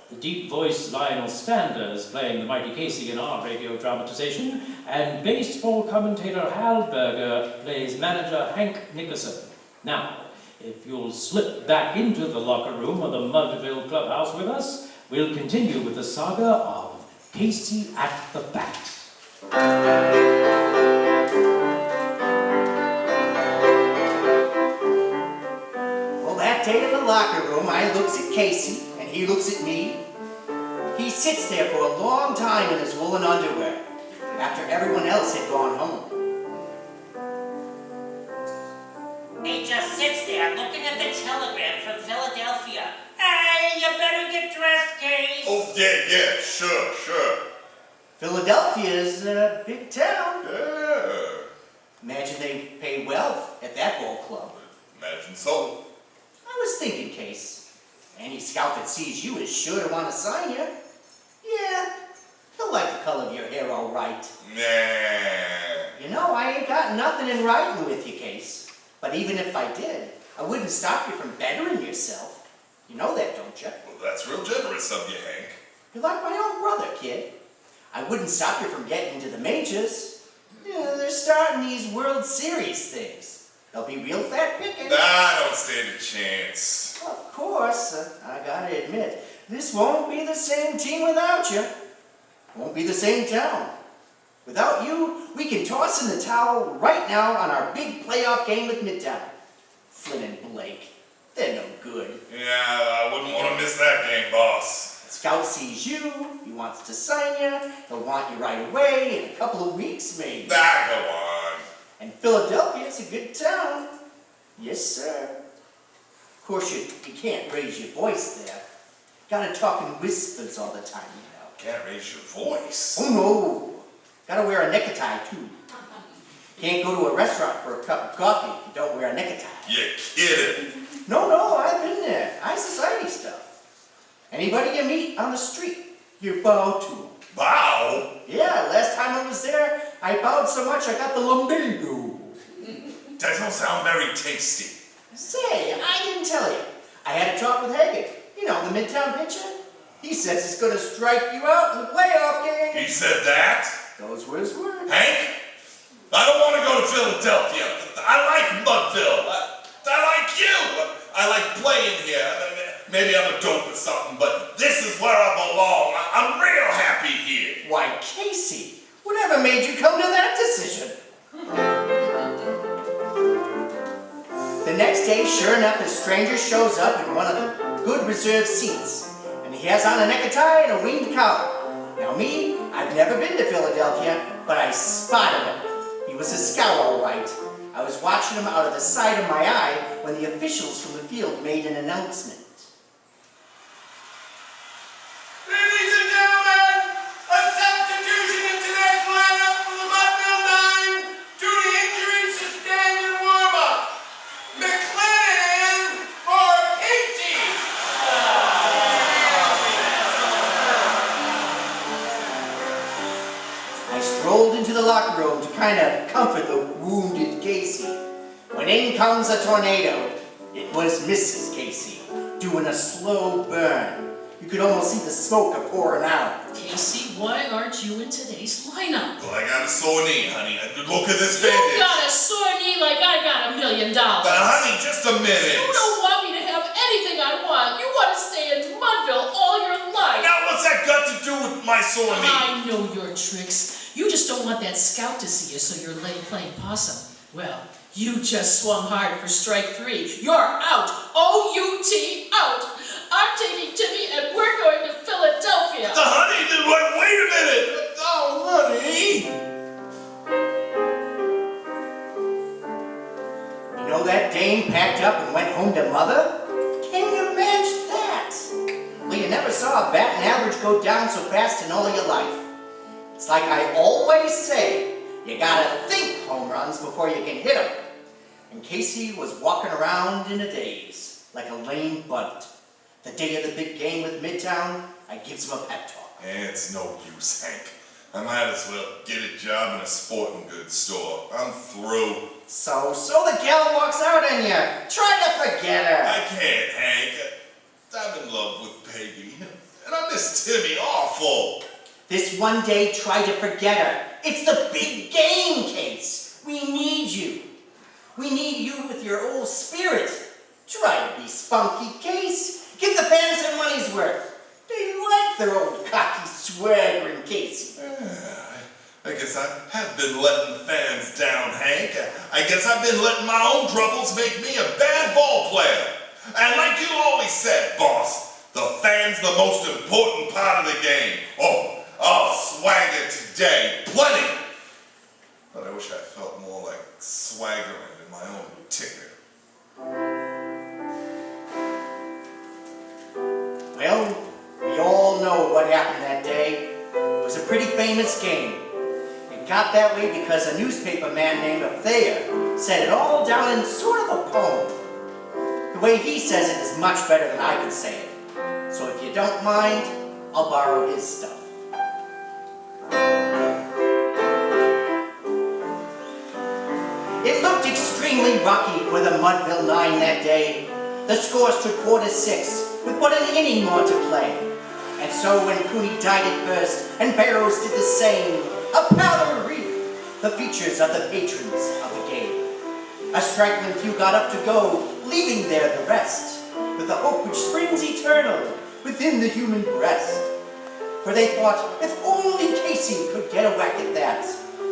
The deep-voiced Lionel Stander is playing the mighty Casey in our radio dramatization, and baseball commentator Hal Berger plays manager Hank Nickerson. Now, if you'll slip back into the locker room of the Mudville clubhouse with us, we'll continue with the saga of Casey at the bat. Well, that day in the locker room, I looks at Casey, and he looks at me. He sits there for a long time in his woolen underwear, after everyone else had gone home. He just sits there looking at the telegram from Philadelphia. Hey, you better get dressed, Case. Oh, yeah, sure. Philadelphia's a big town. Yeah. Imagine they pay well at that ball club. Imagine so. I was thinking, Case, any scout that sees you is sure to want to sign you. Yeah, he'll like the color of your hair all right. Nah. You know, I ain't got nothing in writing with you, Case. But even if I did, I wouldn't stop you from bettering yourself. You know that, don't you? Well, that's real generous of you, Hank. You're like my own brother, kid. I wouldn't stop you from getting into the majors. Yeah, they're starting these World Series things. They'll be real fat pickings. I don't stand a chance. Well, of course, I gotta admit, this won't be the same team without you. Won't be the same town. Without you, we can toss in the towel right now on our big playoff game with Midtown. Flynn and Blake, they're no good. Yeah, I wouldn't want to miss that game, boss. Scout sees you, he wants to sign you, he'll want you right away in a couple of weeks maybe. Go on. And Philadelphia's a good town. Yes, sir. Of course, you can't raise your voice there. Gotta talk in whispers all the time, you know. Can't raise your voice. Oh, no. Gotta wear a necktie, too. Can't go to a restaurant for a cup of coffee if you don't wear a necktie. You're kidding. No, I've been there. High society stuff. Anybody you meet on the street, you bow to. Bow? Yeah, last time I was there, I bowed so much I got the lumbago. That don't sound very tasty. Say, I didn't tell you. I had a talk with Haggard. You know, the Midtown pitcher. He says he's going to strike you out in the playoff game. He said that? Those were his words. Hank, I don't want to go to Philadelphia. I like Mudville. I like you. I like playing here. Maybe I'm a dope or something, but this is where I belong. I'm real happy here. Why, Casey, whatever made you come to that decision? The next day, sure enough, a stranger shows up in one of the good reserved seats. And he has on a necktie and a winged collar. Now me, I've never been to Philadelphia, but I spotted him. He was a scout, all right. I was watching him out of the side of my eye when the officials from the field made an announcement. Ladies and gentlemen, a substitution in today's lineup for the Mudville Nine due to injury sustained in warm-up. McClennan for Casey. I strolled into the locker room to kind of comfort the wounded Casey. When in comes a tornado, it was Mrs. Casey doing a slow burn. You could almost see the smoke pouring out. Casey, why aren't you in today's lineup? Well, I got a sore knee, honey. Look at this You bandage. got a sore knee like I got $1 million. Honey, just a minute. You don't want me to have anything I want. You want to stay in Mudville all your life. Now, what's that got to do with my sore knee? I know your tricks. You just don't want that scout to see you, so you're playing possum. Well, you just swung hard for strike 3. You're out. O-U-T, out. I'm taking Timmy and we're going to Philadelphia. Honey, wait a minute. Oh, honey. You know that dame packed up and went home to mother? Can you imagine that? Well, you never saw a batting average go down so fast in all your life. It's like I always say, you gotta think home runs before you can hit them. And Casey was walking around in a daze, like a lame bunt. The day of the big game with Midtown, I gives him a pep talk. It's no use, Hank. I might as well get a job in a sporting goods store. I'm through. So the gal walks out on you. Try to forget her. I can't, Hank. I'm in love with Peggy. And I miss Timmy awful. This one day, try to forget her. It's the big game, Case. We need you. We need you with your old spirit. Try to be spunky, Case. Give the fans their money's worth. They like their old cocky, swaggering Casey. I guess I have been letting the fans down, Hank. I guess I've been letting my own troubles make me a bad ball player. And like you always said, boss, The fan's the most important part of the game. Oh, I'll swagger today. Plenty. But I wish I felt more like swaggering in my own ticker. Well, we all know what happened that day. It was a pretty famous game. It got that way because a newspaper man named Thayer said it all down in sort of a poem. The way he says it is much better than I can say it. So if you don't mind, I'll borrow his stuff. It looked extremely rocky for the Mudville Nine that day. The score stood 4-6, with but an inning more to play. And so when Cooney died at first, and Barrows did the same, a powder wreath, the features of the patrons of the game. A straggling few got up to go, leaving there the rest, with the hope which springs eternal within the human breast. For they thought, if only Casey could get a whack at that,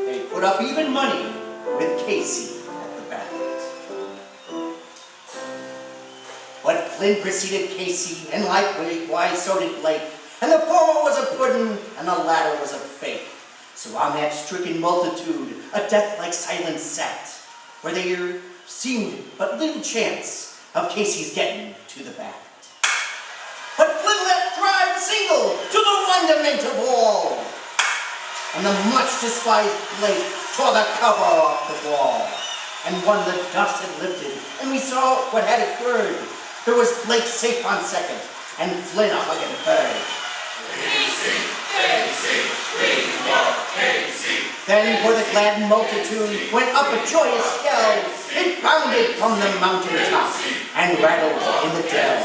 they'd put up even money with Casey at the bat. But Flynn preceded Casey, and likewise so did Blake, and the former was a puddin', and the latter was a fake. So on that stricken multitude, a death-like silence sat, where there seemed but little chance of Casey's getting to the bat. But Flynn let drive single to the wonderment of all, and the much-despised Blake tore the cover off the ball. And when the dust had lifted, and we saw what had occurred, there was Blake safe on second, and Flynn a hugging third. Casey, Casey, we want Casey. Then for the glad multitude went up a joyous yell. It bounded from the mountaintop and rattled in the dell.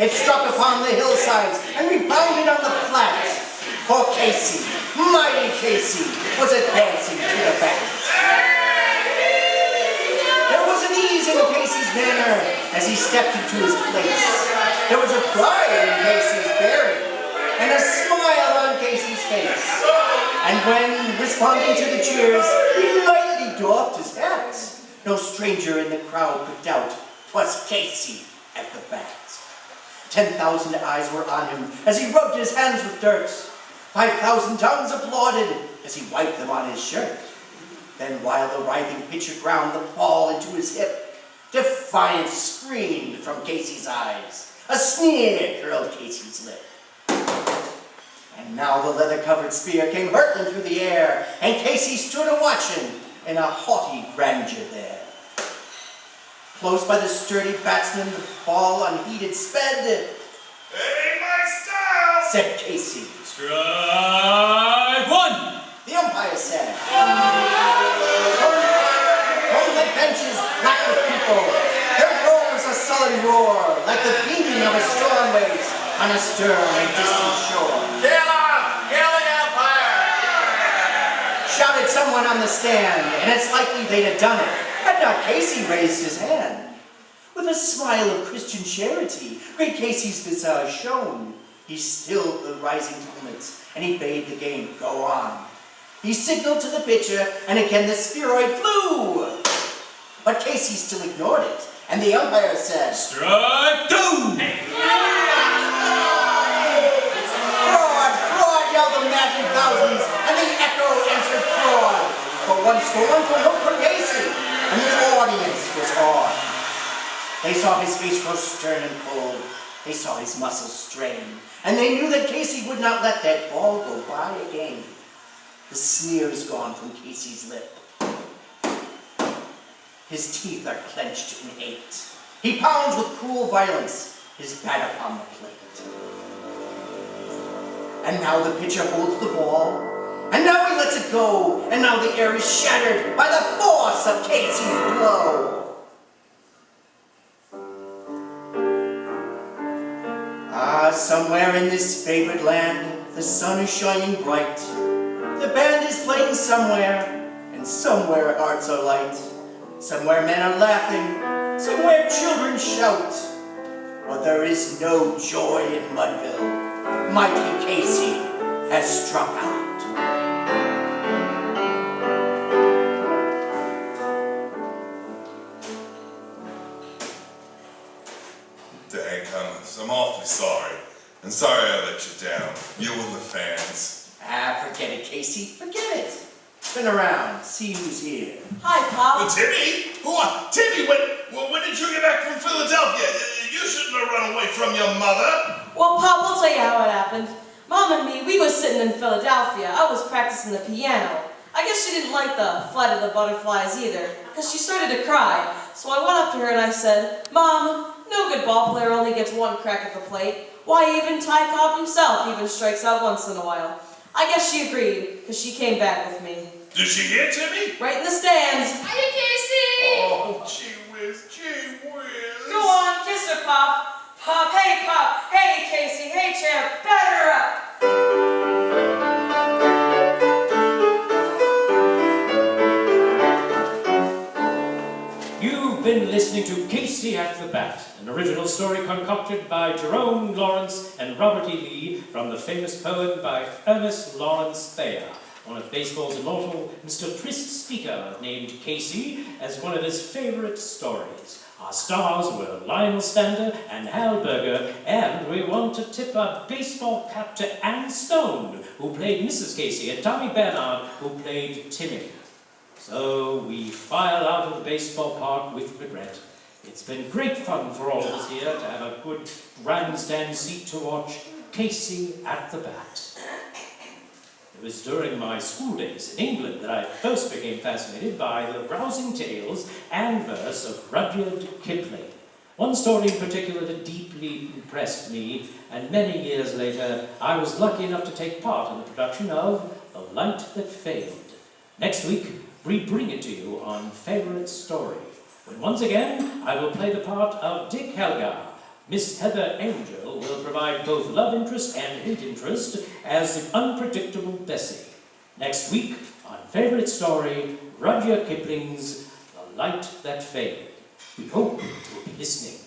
It struck upon the hillsides and rebounded on the flats. For Casey, mighty Casey, was advancing to the bat. There was an ease in Casey's manner as he stepped into his place. There was a pride in Casey's bearing and a smile on Casey's face. And when, responding to the cheers, he lightly doffed his hat, no stranger in the crowd could doubt 'twas Casey at the bat. 10,000 eyes were on him as he rubbed his hands with dirt. 5,000 tongues applauded as he wiped them on his shirt. Then while the writhing pitcher ground the ball into his hip, defiance screamed from Casey's eyes. A sneer curled Casey's lip. And now the leather-covered spear came hurtling through the air, and Casey stood a-watching in a haughty grandeur there. Close by the sturdy batsman, the ball unheeded sped. Hey, my style! Said Casey. Strike one! The umpire said. From the benches black with people, there rose a sullen roar, like the beating of a storm waves on a stern and distant shore. Kill him! Kill the umpire! Shouted someone on the stand, and it's likely they'd have done it had not Casey raised his hand. With a smile of Christian charity, great Casey's visage shone. He stilled the rising tumults, and he bade the game go on. He signaled to the pitcher, and again the spheroid flew. But Casey still ignored it, and the umpire said, Strike two! Fraud! Fraud! Yelled the maddened thousands, and the echo answered fraud. For one scornful look from Casey, and the audience was awed. They saw his face grow stern and cold. They saw his muscles strain, and they knew that Casey would not let that ball go by again. The sneer is gone from Casey's lip. His teeth are clenched in hate. He pounds with cruel violence his bat upon the plate. And now the pitcher holds the ball, and now he lets it go, and now the air is shattered by the force of Casey's blow. Ah, somewhere in this favored land, the sun is shining bright. The band is playing somewhere, and somewhere hearts are light. Somewhere men are laughing, somewhere children shout. But there is no joy in Mudville. Mighty Casey has struck out. Dang, I'm awfully sorry. And sorry I let you down, you and the fans. Forget it, Casey. Forget it. Spin around. See who's here. Hi, Pop. Timmy? Timmy, when did you get back from Philadelphia? You shouldn't have run away from your mother. Well, Pop, I'll tell you how it happened. Mom and me, we was sitting in Philadelphia. I was practicing the piano. I guess she didn't like the flight of the butterflies either, because she started to cry. So I went up to her and I said, Mom, no good ball player only gets one crack at the plate. Why, even Ty Cobb himself even strikes out once in a while. I guess she agreed, because she came back with me. Did she hear Timmy? Right in the stands. Hiya, Casey! Oh, gee whiz, gee whiz. Go on, kiss her, Pop. Pop, hey, Casey, hey, champ, batter her up. You've been listening to Casey at the Bat, an original story concocted by Jerome Lawrence and Robert E. Lee from the famous poem by Ernest Lawrence Thayer. One of baseball's immortal Mr. Trist Speaker named Casey as one of his favorite stories. Our stars were Lionel Stander and Hal Berger, and we want to tip a baseball cap to Anne Stone, who played Mrs. Casey, and Tommy Bernard, who played Timmy. So we file out of the baseball park with regret. It's been great fun for all of us here to have a good grandstand seat to watch Casey at the Bat. It was during my school days in England that I first became fascinated by the rousing tales and verse of Rudyard Kipling. One story in particular that deeply impressed me, and many years later I was lucky enough to take part in the production of The Light That Failed. Next week, we bring it to you on Favorite Story, when once again I will play the part of Dick Helgar. Miss Heather Angel will provide both love interest and hate interest as the unpredictable Bessie. Next week on Favorite Story, Rudyard Kipling's The Light That Failed. We hope you'll be listening.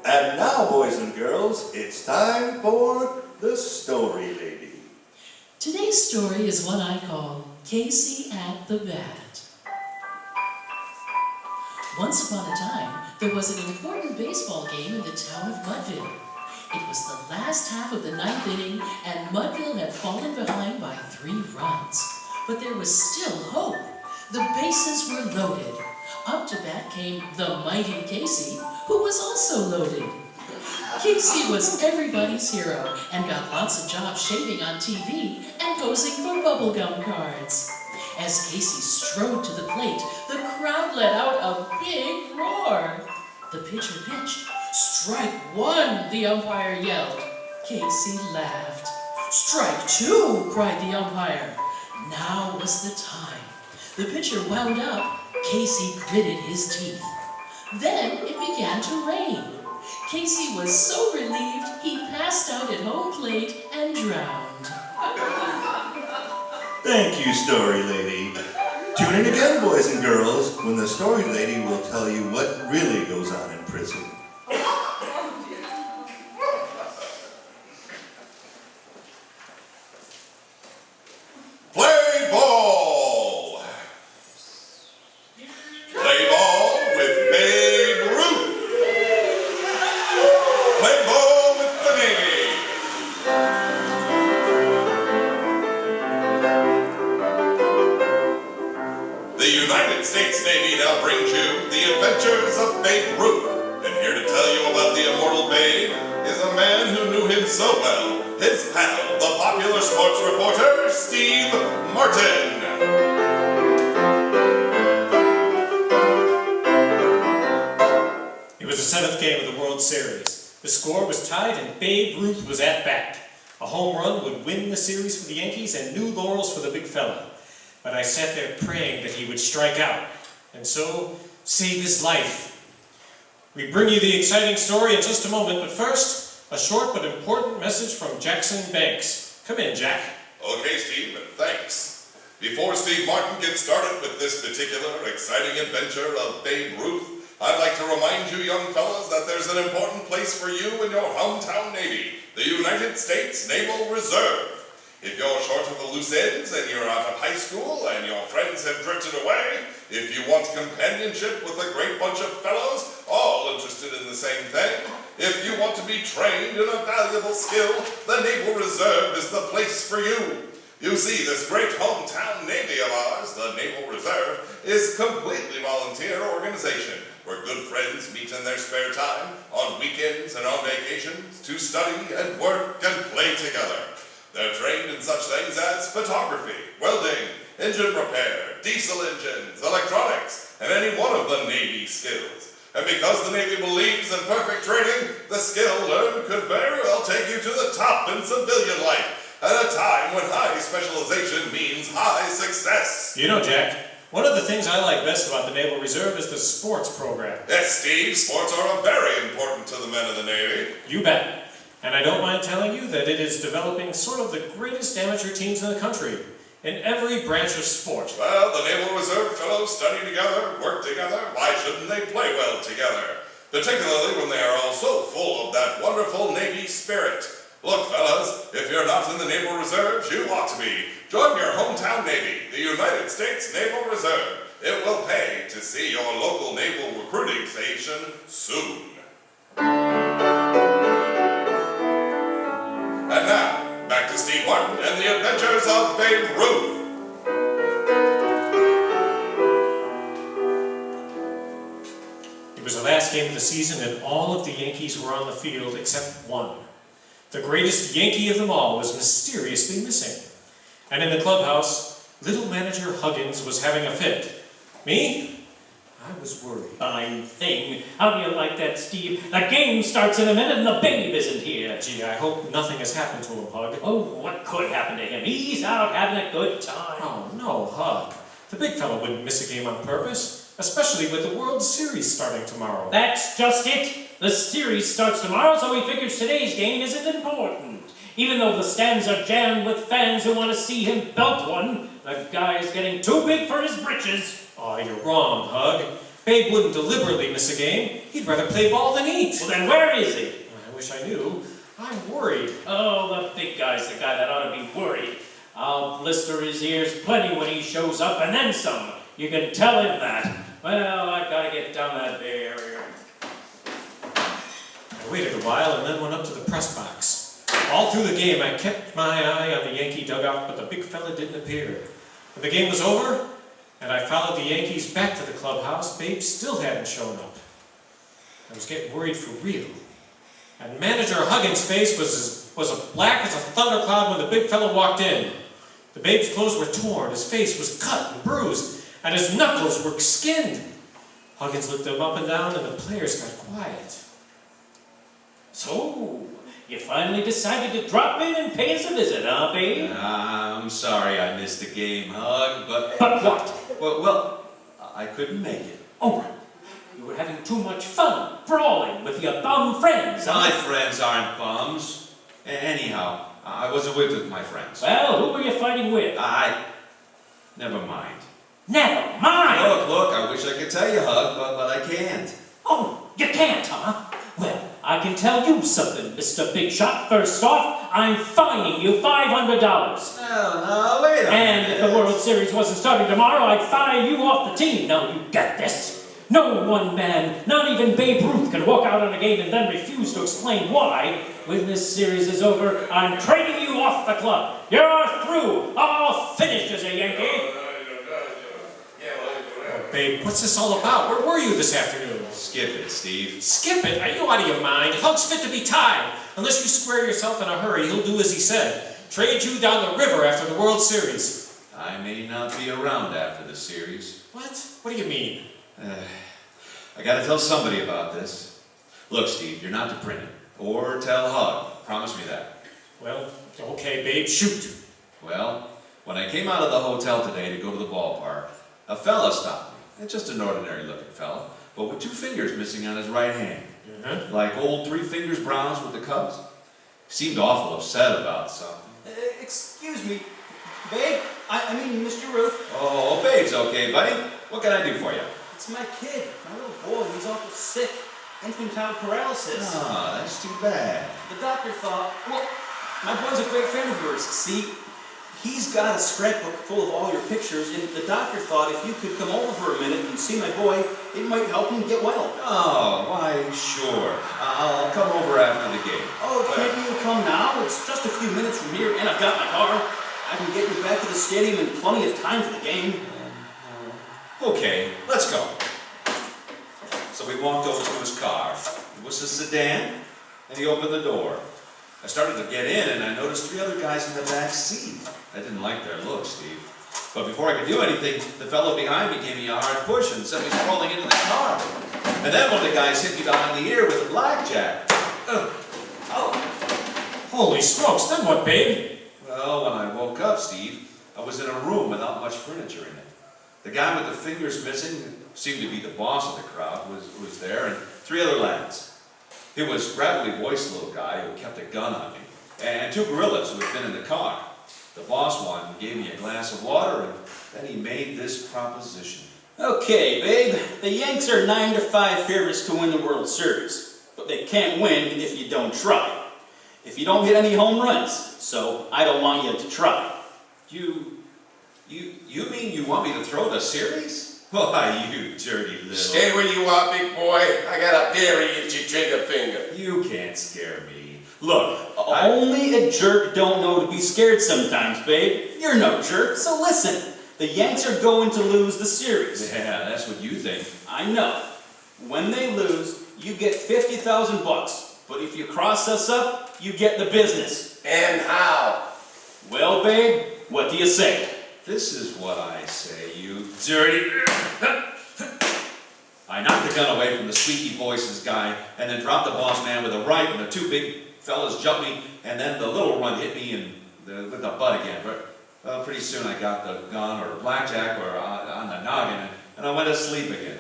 And now, boys and girls, it's time for the Story Lady. Today's story is one I call Casey at the Bat. Once upon a time, there was an important baseball game in the town of Mudville. It was the last half of the ninth inning, and Mudville had fallen behind by 3 runs. But there was still hope. The bases were loaded. Up to bat came the mighty Casey, who was also loaded. Casey was everybody's hero and got lots of jobs shaving on TV and posing for bubblegum cards. As Casey strode to the plate, the crowd let out a big roar. The pitcher pitched. "Strike 1, the umpire yelled. Casey laughed. "Strike 2, cried the umpire. Now was the time. The pitcher wound up. Casey gritted his teeth. Then it began to rain. Casey was so relieved he passed out at home plate and drowned. Thank you, Story Lady. Tune in again, boys and girls, when the Story Lady will tell you what really goes on in prison. Play ball! Play ball with Babe Ruth! Play ball with the Navy! The United States Navy now brings you the adventures of Babe Ruth. And here to tell you about the immortal Babe is a man who knew him so well, his pal, the popular sports reporter, Steve Martin. It was the 7th game of the World Series. The score was tied and Babe Ruth was at bat. A home run would win the series for the Yankees and new laurels for the big fella. But I sat there praying that he would strike out, and so save his life. We bring you the exciting story in just a moment, but first, a short but important message from Jackson Banks. Come in, Jack. Okay, Steve, and thanks. Before Steve Martin gets started with this particular exciting adventure of Babe Ruth, I'd like to remind you young fellas that there's an important place for you in your hometown Navy, the United States Naval Reserve. If you're short of the loose ends and you're out of high school and your friends have drifted away, if you want companionship with a great bunch of fellows, all interested in the same thing, if you want to be trained in a valuable skill, the Naval Reserve is the place for you. You see, this great hometown Navy of ours, the Naval Reserve, is a completely volunteer organization where good friends meet in their spare time, on weekends and on vacations, to study and work and play together. They're trained in such things as photography, welding, engine repair, diesel engines, electronics, and any one of the Navy skills. And because the Navy believes in perfect training, the skill learned could very well take you to the top in civilian life, at a time when high specialization means high success. You know, Jack, one of the things I like best about the Naval Reserve is the sports program. Yes, Steve, sports are very important to the men of the Navy. You bet. And I don't mind telling you that it is developing sort of the greatest amateur teams in the country, in every branch of sport. Well, the Naval Reserve fellows study together, work together. Why shouldn't they play well together? Particularly when they are all so full of that wonderful Navy spirit. Look, fellas, if you're not in the Naval Reserve, you ought to be. Join your hometown Navy, the United States Naval Reserve. It will pay to see your local naval recruiting station soon. And now, back to Steve Martin and the adventures of Babe Ruth. It was the last game of the season and all of the Yankees were on the field except one. The greatest Yankee of them all was mysteriously missing. And in the clubhouse, little manager Huggins was having a fit. Me? I was worried. Fine thing. How do you like that, Steve? The game starts in a minute and the babe isn't here. Gee, I hope nothing has happened to him, Hug. Oh, what could happen to him? He's out having a good time. Oh, no, Hug. The big fellow wouldn't miss a game on purpose, especially with the World Series starting tomorrow. That's just it. The series starts tomorrow, so he figures today's game isn't important. Even though the stands are jammed with fans who want to see him belt one, the guy's getting too big for his britches. Oh, you're wrong, Hug. Babe wouldn't deliberately miss a game. He'd rather play ball than eat. Well, then where is he? I wish I knew. I'm worried. Oh, the big guy's the guy that ought to be worried. I'll blister his ears plenty when he shows up, and then some. You can tell him that. Well, I gotta get down that Bay Area. I waited a while and then went up to the press box. All through the game, I kept my eye on the Yankee dugout, but the big fella didn't appear. When the game was over, and I followed the Yankees back to the clubhouse, Babe still hadn't shown up. I was getting worried for real. And Manager Huggins' face was as black as a thundercloud when the big fella walked in. The Babe's clothes were torn, his face was cut and bruised, and his knuckles were skinned. Huggins looked him up and down, and the players got quiet. So, you finally decided to drop in and pay us a visit, huh, Babe? I'm sorry I missed the game, Hug, but... But what? Well, I couldn't make it. Oh, you were having too much fun, brawling with your bum friends, huh? My friends aren't bums. Anyhow, I wasn't with my friends. Well, who were you fighting with? Never mind. Never mind! Look, I wish I could tell you, Hug, but I can't. Oh, you can't, huh? Well, I can tell you something, Mr. Big Shot. First off, I'm fining you $500. No, wait a minute. And if the World Series wasn't starting tomorrow, I'd fire you off the team. Now you get this. No one man, not even Babe Ruth, can walk out on a game and then refuse to explain why. When this series is over, I'm trading you off the club. You're through. All finished as a Yankee. Babe, what's this all about? Where were you this afternoon? Skip it, Steve. Skip it? Are you out of your mind? Hug's fit to be tied. Unless you square yourself in a hurry, he'll do as he said. Trade you down the river after the World Series. I may not be around after the series. What? What do you mean? I gotta tell somebody about this. Look, Steve, you're not to print it. Or tell Hug. Promise me that. Well, okay, babe, shoot. Well, when I came out of the hotel today to go to the ballpark, a fella stopped me. It's just an ordinary-looking fella, but with 2 fingers missing on his right hand. Like old 3 Fingers Browns with the Cubs. Seemed awful upset about something. Excuse me, Babe? I mean, Mr. Ruth. Oh, Babe's okay, buddy. What can I do for you? It's my kid, my little boy. He's awful sick. Infantile paralysis. Ah, that's too bad. The doctor thought, well, my boy's a great friend of yours. See, he's got a scrapbook full of all your pictures, and the doctor thought if you could come over for a minute and see my boy, it might help him get well. Oh, why, sure. I'll come over after the game. Oh, can't you come now? It's just a few minutes from here, and I've got my car. I can get you back to the stadium in plenty of time for the game. Okay, let's go. So we walked over to his car. It was a sedan, and he opened the door. I started to get in, and I noticed 3 other guys in the back seat. I didn't like their looks, Steve. But before I could do anything, the fellow behind me gave me a hard push and sent me sprawling into the car. And then one of the guys hit me behind the ear with a blackjack. Holy smokes, then what, babe? Well, when I woke up, Steve, I was in a room without much furniture in it. The guy with the fingers missing, who seemed to be the boss of the crowd, was there, and 3 other lads. It was gravelly voiced little guy who kept a gun on me, and 2 gorillas who had been in the car. The boss one gave me a glass of water, and then he made this proposition. Okay, babe, the Yanks are 9-5 favorites to win the World Series, but they can't win if you don't try. If you don't hit any home runs, so I don't want you to try. You mean you want me to throw the series? Why, you dirty little... Stay where you are, big boy. I got a very itchy trigger finger. You can't scare me. Look, only a jerk don't know to be scared sometimes, babe. You're no jerk, so listen. The Yanks are going to lose the series. Yeah, that's what you think. I know. When they lose, you get $50,000. But if you cross us up, you get the business. And how? Well, babe, what do you say? This is what I say, you dirty... I knocked the gun away from the squeaky voices guy, and then dropped the boss man with a right, and the 2 big fellas jumped me, and then the little one hit me with the butt again. But pretty soon I got the gun or blackjack or on the noggin, and I went to sleep again.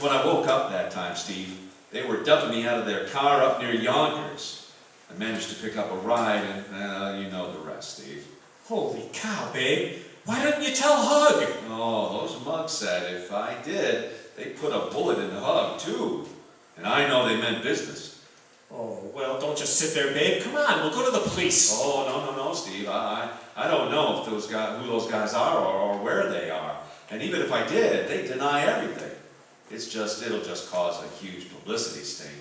When I woke up that time, Steve, they were dumping me out of their car up near Yonkers. I managed to pick up a ride, and you know the rest, Steve. Holy cow, babe. Why didn't you tell Hug? Oh, those mugs said if I did, they'd put a bullet in the Hug, too. And I know they meant business. Oh, well, don't just sit there, babe. Come on, we'll go to the police. Oh, no, Steve. I don't know if who those guys are or where they are. And even if I did, they deny everything. It'll just cause a huge publicity stink.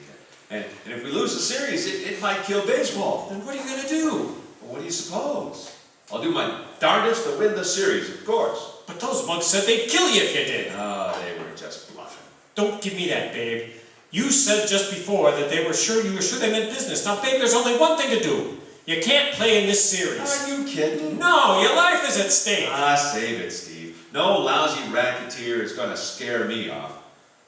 And if we lose the series, it might kill baseball. Then what are you going to do? Well, what do you suppose? I'll do my darndest to win the series, of course. But those mugs said they'd kill you if you did. They were just bluffing. Don't give me that, babe. You said just before that you were sure they meant business. Now, babe, there's only one thing to do. You can't play in this series. Are you kidding? No, your life is at stake. Save it, Steve. No lousy racketeer is going to scare me off.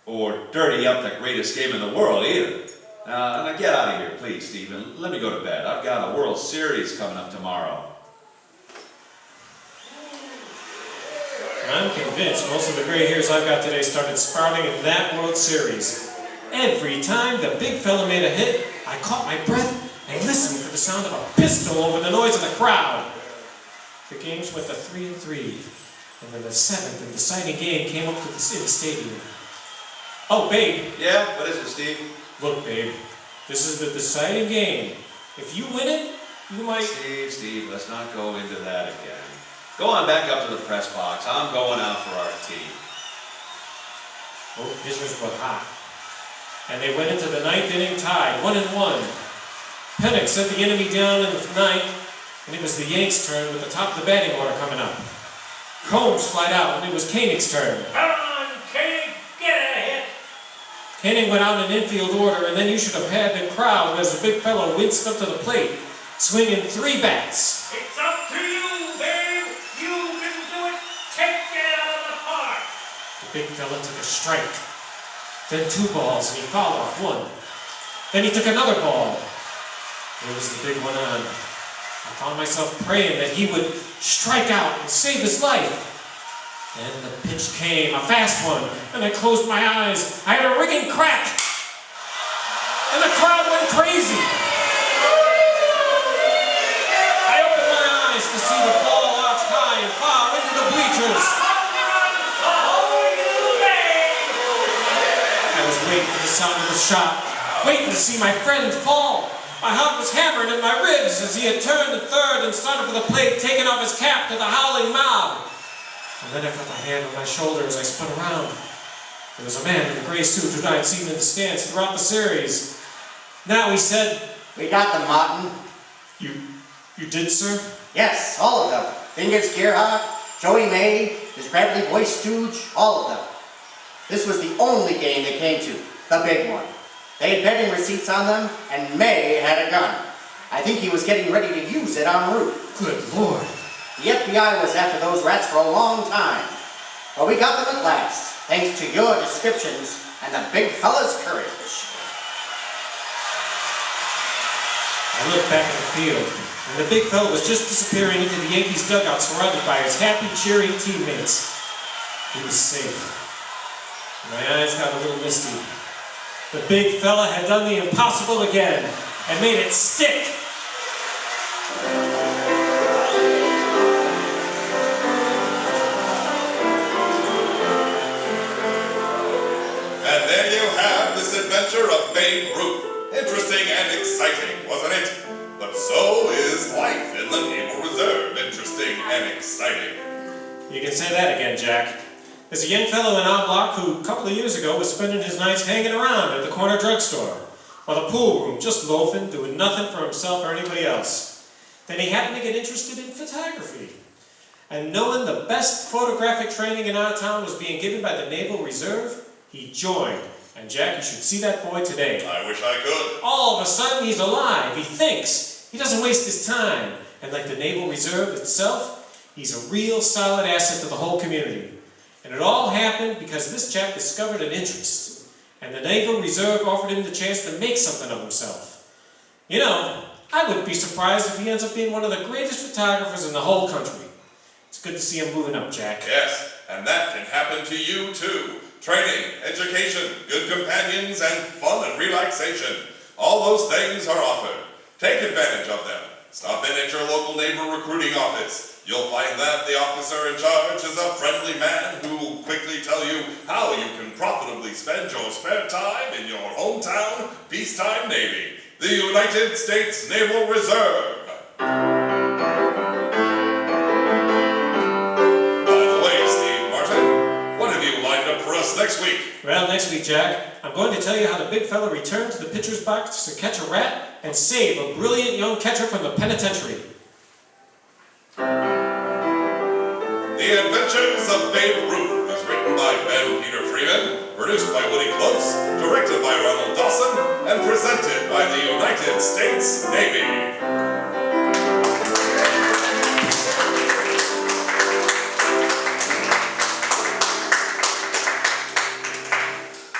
Or dirty up the greatest game in the world, either. Now get out of here, please, Steve, and let me go to bed. I've got a World Series coming up tomorrow. I'm convinced most of the gray hairs I've got today started sprouting in that World Series. Every time the big fella made a hit, I caught my breath and listened for the sound of a pistol over the noise of the crowd. The games went to 3-3, and then the 7th and deciding game came up to in the stadium. Oh, babe. Yeah? What is it, Steve? Look, babe, this is the deciding game. If you win it, you might... Steve, let's not go into that again. Go on back up to the press box. I'm going out for our team. Both pitchers were hot, and they went into the 9th inning tied, 1-1. Pennick set the enemy down in the 9th, and it was the Yanks' turn with the top of the batting order coming up. Combs flied out, and it was Koenig's turn. Come on, Koenig, get a hit. Koenig went out in infield order, and then you should have had the crowd as the big fellow winced up to the plate, swinging 3 bats. It's up to you, babe. You can do it. Take it out of the park. The big fella took a strike, then 2 balls, and he fouled off 1. Then he took another ball. There was the big one on. I found myself praying that he would strike out and save his life. Then the pitch came, a fast one, and I closed my eyes. I had a ringing crack, and the crowd went crazy. I opened my eyes to see the ball launch high and far into the bleachers. Oh, you babe. sound of the shot, waiting to see my friend fall. My heart was hammering in my ribs as he had turned to third and started for the plate, taking off his cap to the howling mob. And then I felt a hand on my shoulder as I spun around. There was a man in a gray suit who I'd seen in the stands throughout the series. Now he said, We got them, Martin. You did, sir? Yes, all of them. Fingers Gerhardt, Joey May, his Bradley Boy Stooge, all of them. This was the only game they came to, the big one. They had betting receipts on them, and May had a gun. I think he was getting ready to use it en route. Good Lord. The FBI was after those rats for a long time. But we got them at last, thanks to your descriptions and the big fella's courage. I looked back at the field, and the big fella was just disappearing into the Yankees' dugout surrounded by his happy, cheering teammates. He was safe. My eyes got a little misty. The big fella had done the impossible again, and made it stick. And there you have this adventure of Babe Ruth. Interesting and exciting, wasn't it? But so is life in the Naval Reserve. Interesting and exciting. You can say that again, Jack. There's a young fellow in our block who, a couple of years ago, was spending his nights hanging around at the corner drugstore, or the pool room, just loafing, doing nothing for himself or anybody else. Then he happened to get interested in photography. And knowing the best photographic training in our town was being given by the Naval Reserve, he joined. And Jack, you should see that boy today. I wish I could. All of a sudden, he's alive. He thinks. He doesn't waste his time. And like the Naval Reserve itself, he's a real solid asset to the whole community. And it all happened because this chap discovered an interest. And the Naval Reserve offered him the chance to make something of himself. You know, I wouldn't be surprised if he ends up being one of the greatest photographers in the whole country. It's good to see him moving up, Jack. Yes, and that can happen to you too. Training, education, good companions, and fun and relaxation. All those things are offered. Take advantage of them. Stop in at your local naval recruiting office. You'll find that the officer in charge is a friendly man who will quickly tell you how you can profitably spend your spare time in your hometown peacetime Navy, the United States Naval Reserve. Next week. Well, next week, Jack, I'm going to tell you how the big fella returned to the pitcher's box to catch a rat and save a brilliant young catcher from the penitentiary. The Adventures of Babe Ruth is written by Ben Peter Freeman, produced by Woody Close, directed by Ronald Dawson, and presented by the United States Navy.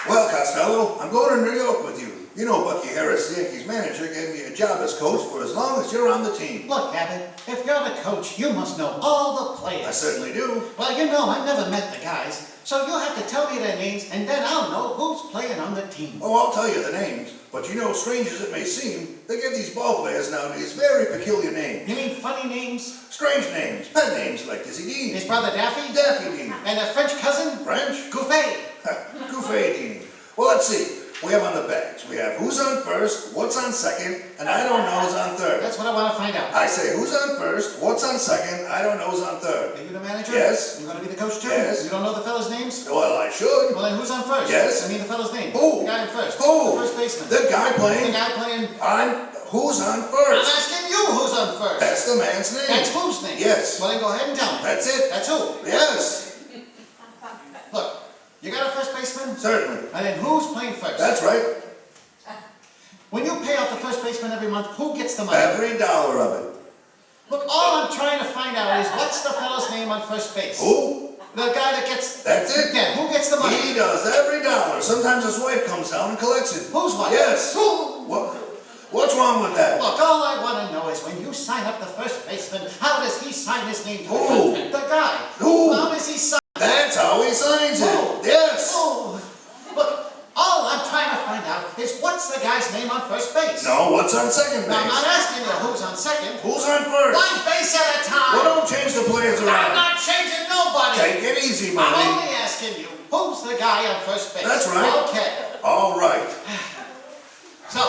Well, Costello, I'm going to New York with you. You know Bucky Harris, the Yankees manager, gave me a job as coach for as long as you're on the team. Look, Abbott, if you're the coach, you must know all the players. I certainly do. Well, you know, I've never met the guys, so you'll have to tell me their names, and then I'll know who's playing on the team. Oh, I'll tell you the names, but you know, strange as it may seem, they give these ball players nowadays very peculiar names. You mean funny names? Strange names, pet names like Dizzy Dean. His brother Daffy? Daffy Dean. And a French cousin? French? Gouffet. Gouffet Dean. Well, let's see. We have on the bags. We have who's on first, what's on second, and I don't know who's on third. That's what I want to find out. I say who's on first, what's on second, I don't know who's on third. Are you the manager? Yes. You're going to be the coach too? Yes. You don't know the fellas' names? Well, I should. Well, then who's on first? Yes. I mean the fellow's name. Who? The guy on first. Who? The first baseman. The guy playing. The guy playing. Who's on I'm first? asking you who's on first. That's the man's name. That's whose name? Yes. Well, then go ahead and tell me. That's it. That's who? Yes. Look, you got a first baseman? Certainly. And then who's playing first? That's right. When you pay off the first baseman every month, who gets the money? Every dollar of it. Look, all I'm trying to find out is what's the fellow's name on first base? Who? The guy that gets... That's it. Yeah, who gets the money? He does every dollar. Sometimes his wife comes down and collects it. Whose wife? Yes. Who? What's wrong with that? Look, all I want to know is when you sign up the first baseman, how does he sign his name to the Who? contract? The guy. Who? How does he sign? That's how he signs it. Who? Yes. Oh, look, all I'm trying to find out is what's the guy's name on first base? No, what's on second Now, I'm base? not asking you who's on second. Who's on first? One base at a time. Well, don't change the players I'm around. not changing nobody. Take it easy, I'm Mommy. only asking you, who's the guy on first base? That's right. Okay. All right. So,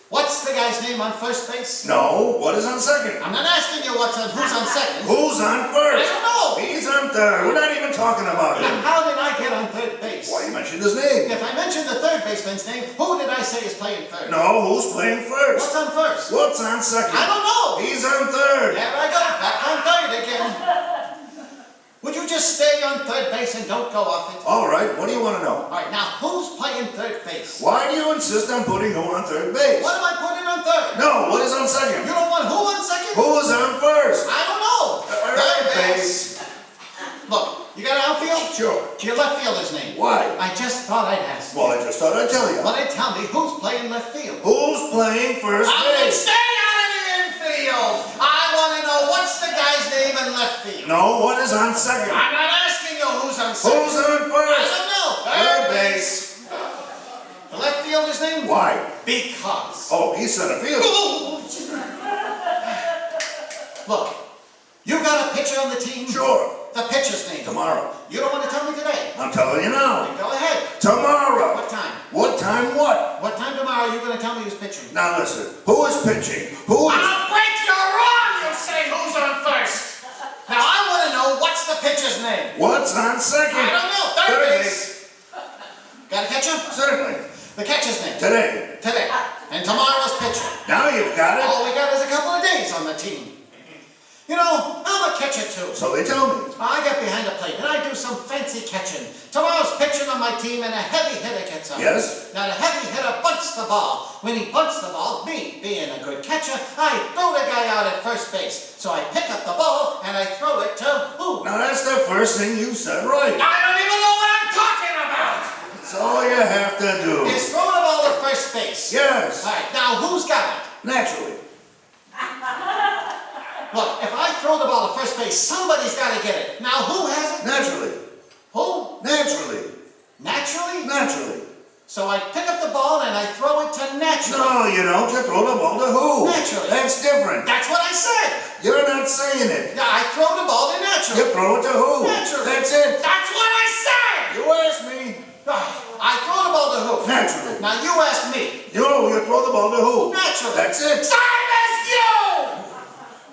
what's the guy's name on first base? No, what is on second? I'm not asking you who's on second. Who's on first? I don't know. He's on third. We're not even talking about him. How did I get on third base? Why, you mentioned his name. If I mentioned the third baseman's name, who did I say is playing third? No, who's playing first? What's on first? What's on second? I don't know. He's on third. There I go, back on third again. Would you just stay on third base and don't go off it? All right, what do you want to know? All right, now who's playing third base? Why do you insist on putting who on third base? What am I putting on third? No, what is on second? You don't want who on second? Who's on first? I don't know. Third base. Look, you got an outfield? Sure. Your left fielder's name. Why? I just thought I'd ask. Well, I just thought I'd tell you. Well, then tell me, who's playing left field? Who's playing first I would base? stay out of the infield. I want to know what's the guy's name in left field. No, what is on second? I'm not asking you who's on second. Who's on I first? don't know. Third base. The left fielder's name? Why? Because. Oh, he's center field. Look, you got a pitcher on the team? Sure. The pitcher's name? Tomorrow. You don't want to tell me today? I'm telling you now. Go ahead. Tomorrow. What time? What time what? What time tomorrow are you going to tell me who's pitching? Now listen, who is pitching? Who is... I'll break your arm, you say who's on first. Now I want to know what's the pitcher's name. What's on second? I don't know. Third base. Got a catcher? Certainly. The catcher's name? Today. Today. And tomorrow's pitcher. Now you've got it. All we got is a couple of days on the team. You know, I'm a catcher too. So they tell me. I get behind the plate and I do some fancy catching. Tomorrow's pitching on my team and a heavy hitter gets up. Yes? Now the heavy hitter bunts the ball. When he bunts the ball, me being a good catcher, I throw the guy out at first base. So I pick up the ball and I throw it to who? Now that's the first thing you said right. I don't even know what I'm talking about! That's all you have to do. Is throw the ball to first base. Yes. All right, now who's got it? Naturally. Look, if I throw the ball to first base, somebody's got to get it. Now who has it? Naturally. Who? Naturally. Naturally? Naturally. So I pick up the ball and I throw it to naturally. No, you don't. You throw the ball to who? Naturally. That's different. That's what I said. You're not saying it. Yeah, I throw the ball to naturally. You throw it to who? Naturally. That's it. That's what I said. You asked me. I throw the ball to who? Naturally. Now you ask me. You throw the ball to who? Naturally. That's it. Same as you!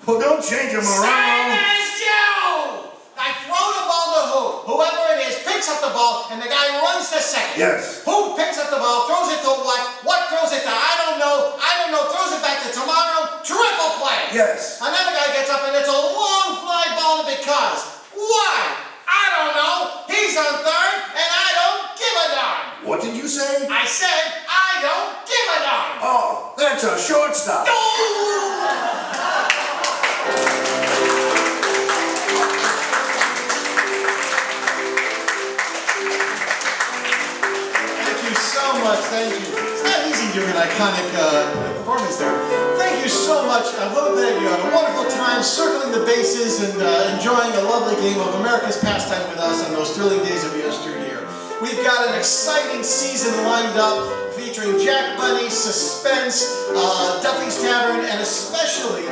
Well, don't change them Same around. as you! I throw the ball to who? Whoever it is picks up the ball and the guy runs to second. Yes. Who picks up the ball, throws it to what? What throws it to? I don't know, throws it back to tomorrow. Triple play. Yes. Another guy gets up and it's a long fly ball because. Why? I don't know. He's on third and I don't give a darn. What did you say? I said I don't give a darn. Oh, that's a shortstop. Thank you so much, thank you. It's not easy doing an iconic performance there. Thank you so much. I hope that you had a wonderful time circling the bases and enjoying a lovely game of America's pastime with us on those thrilling days of yesteryear. We've got an exciting season lined up featuring Jack Bunny, Suspense, Duffy's Tavern, and especially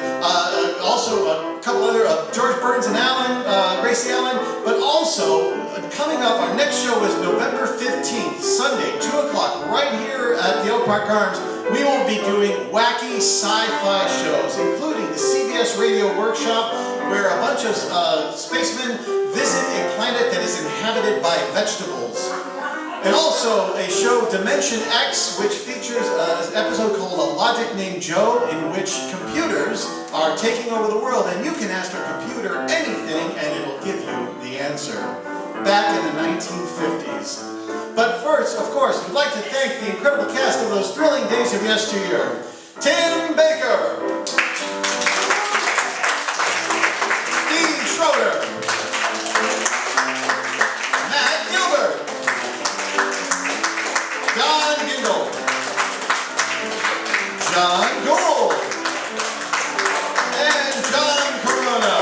also a couple other, George Burns and Gracie Allen, but also coming up, our next show is November 15th, Sunday, 2 o'clock, right here at the Oak Park Arms. We will be doing wacky sci-fi shows, including the CBS Radio Workshop, where a bunch of spacemen visit a planet that is inhabited by vegetables. And also a show, Dimension X, which features an episode called A Logic Named Joe, in which computers are taking over the world, and you can ask a computer anything, and it'll give you the answer. Back in the 1950s. But first, of course, we'd like to thank the incredible cast of those thrilling days of yesteryear. Tim Baker, Steve Schroeder, Matt Gilbert, Don Gingle, John Gould, and John Corona.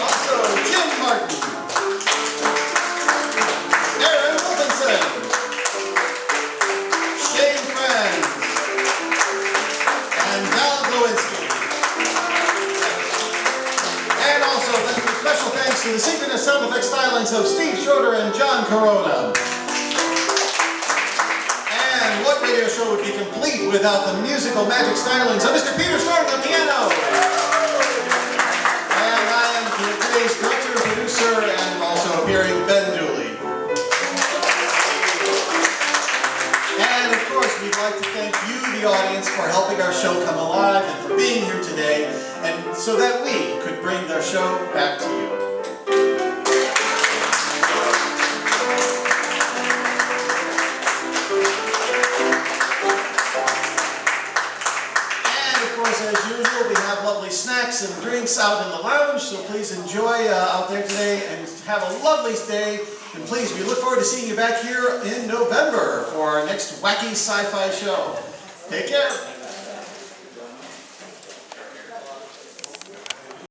Also, Jim Martin, Aaron Wilkinson, Shane Friends, and Val Glowinski. And also, special thanks to the synchronous sound effects stylings of Steve Schroeder and John Corona. what radio show would be complete without the musical magic stylings of Mr. Peter Storm on the piano? And I am today's director, producer, and also appearing, Ben Dooley. And of course, we'd like to thank you, the audience, for helping our show come alive and for being here today, and so that we could bring their show back to you. As usual, we have lovely snacks and drinks out in the lounge, so please enjoy out there today and have a lovely day. And please, we look forward to seeing you back here in November for our next wacky sci-fi show. Take care.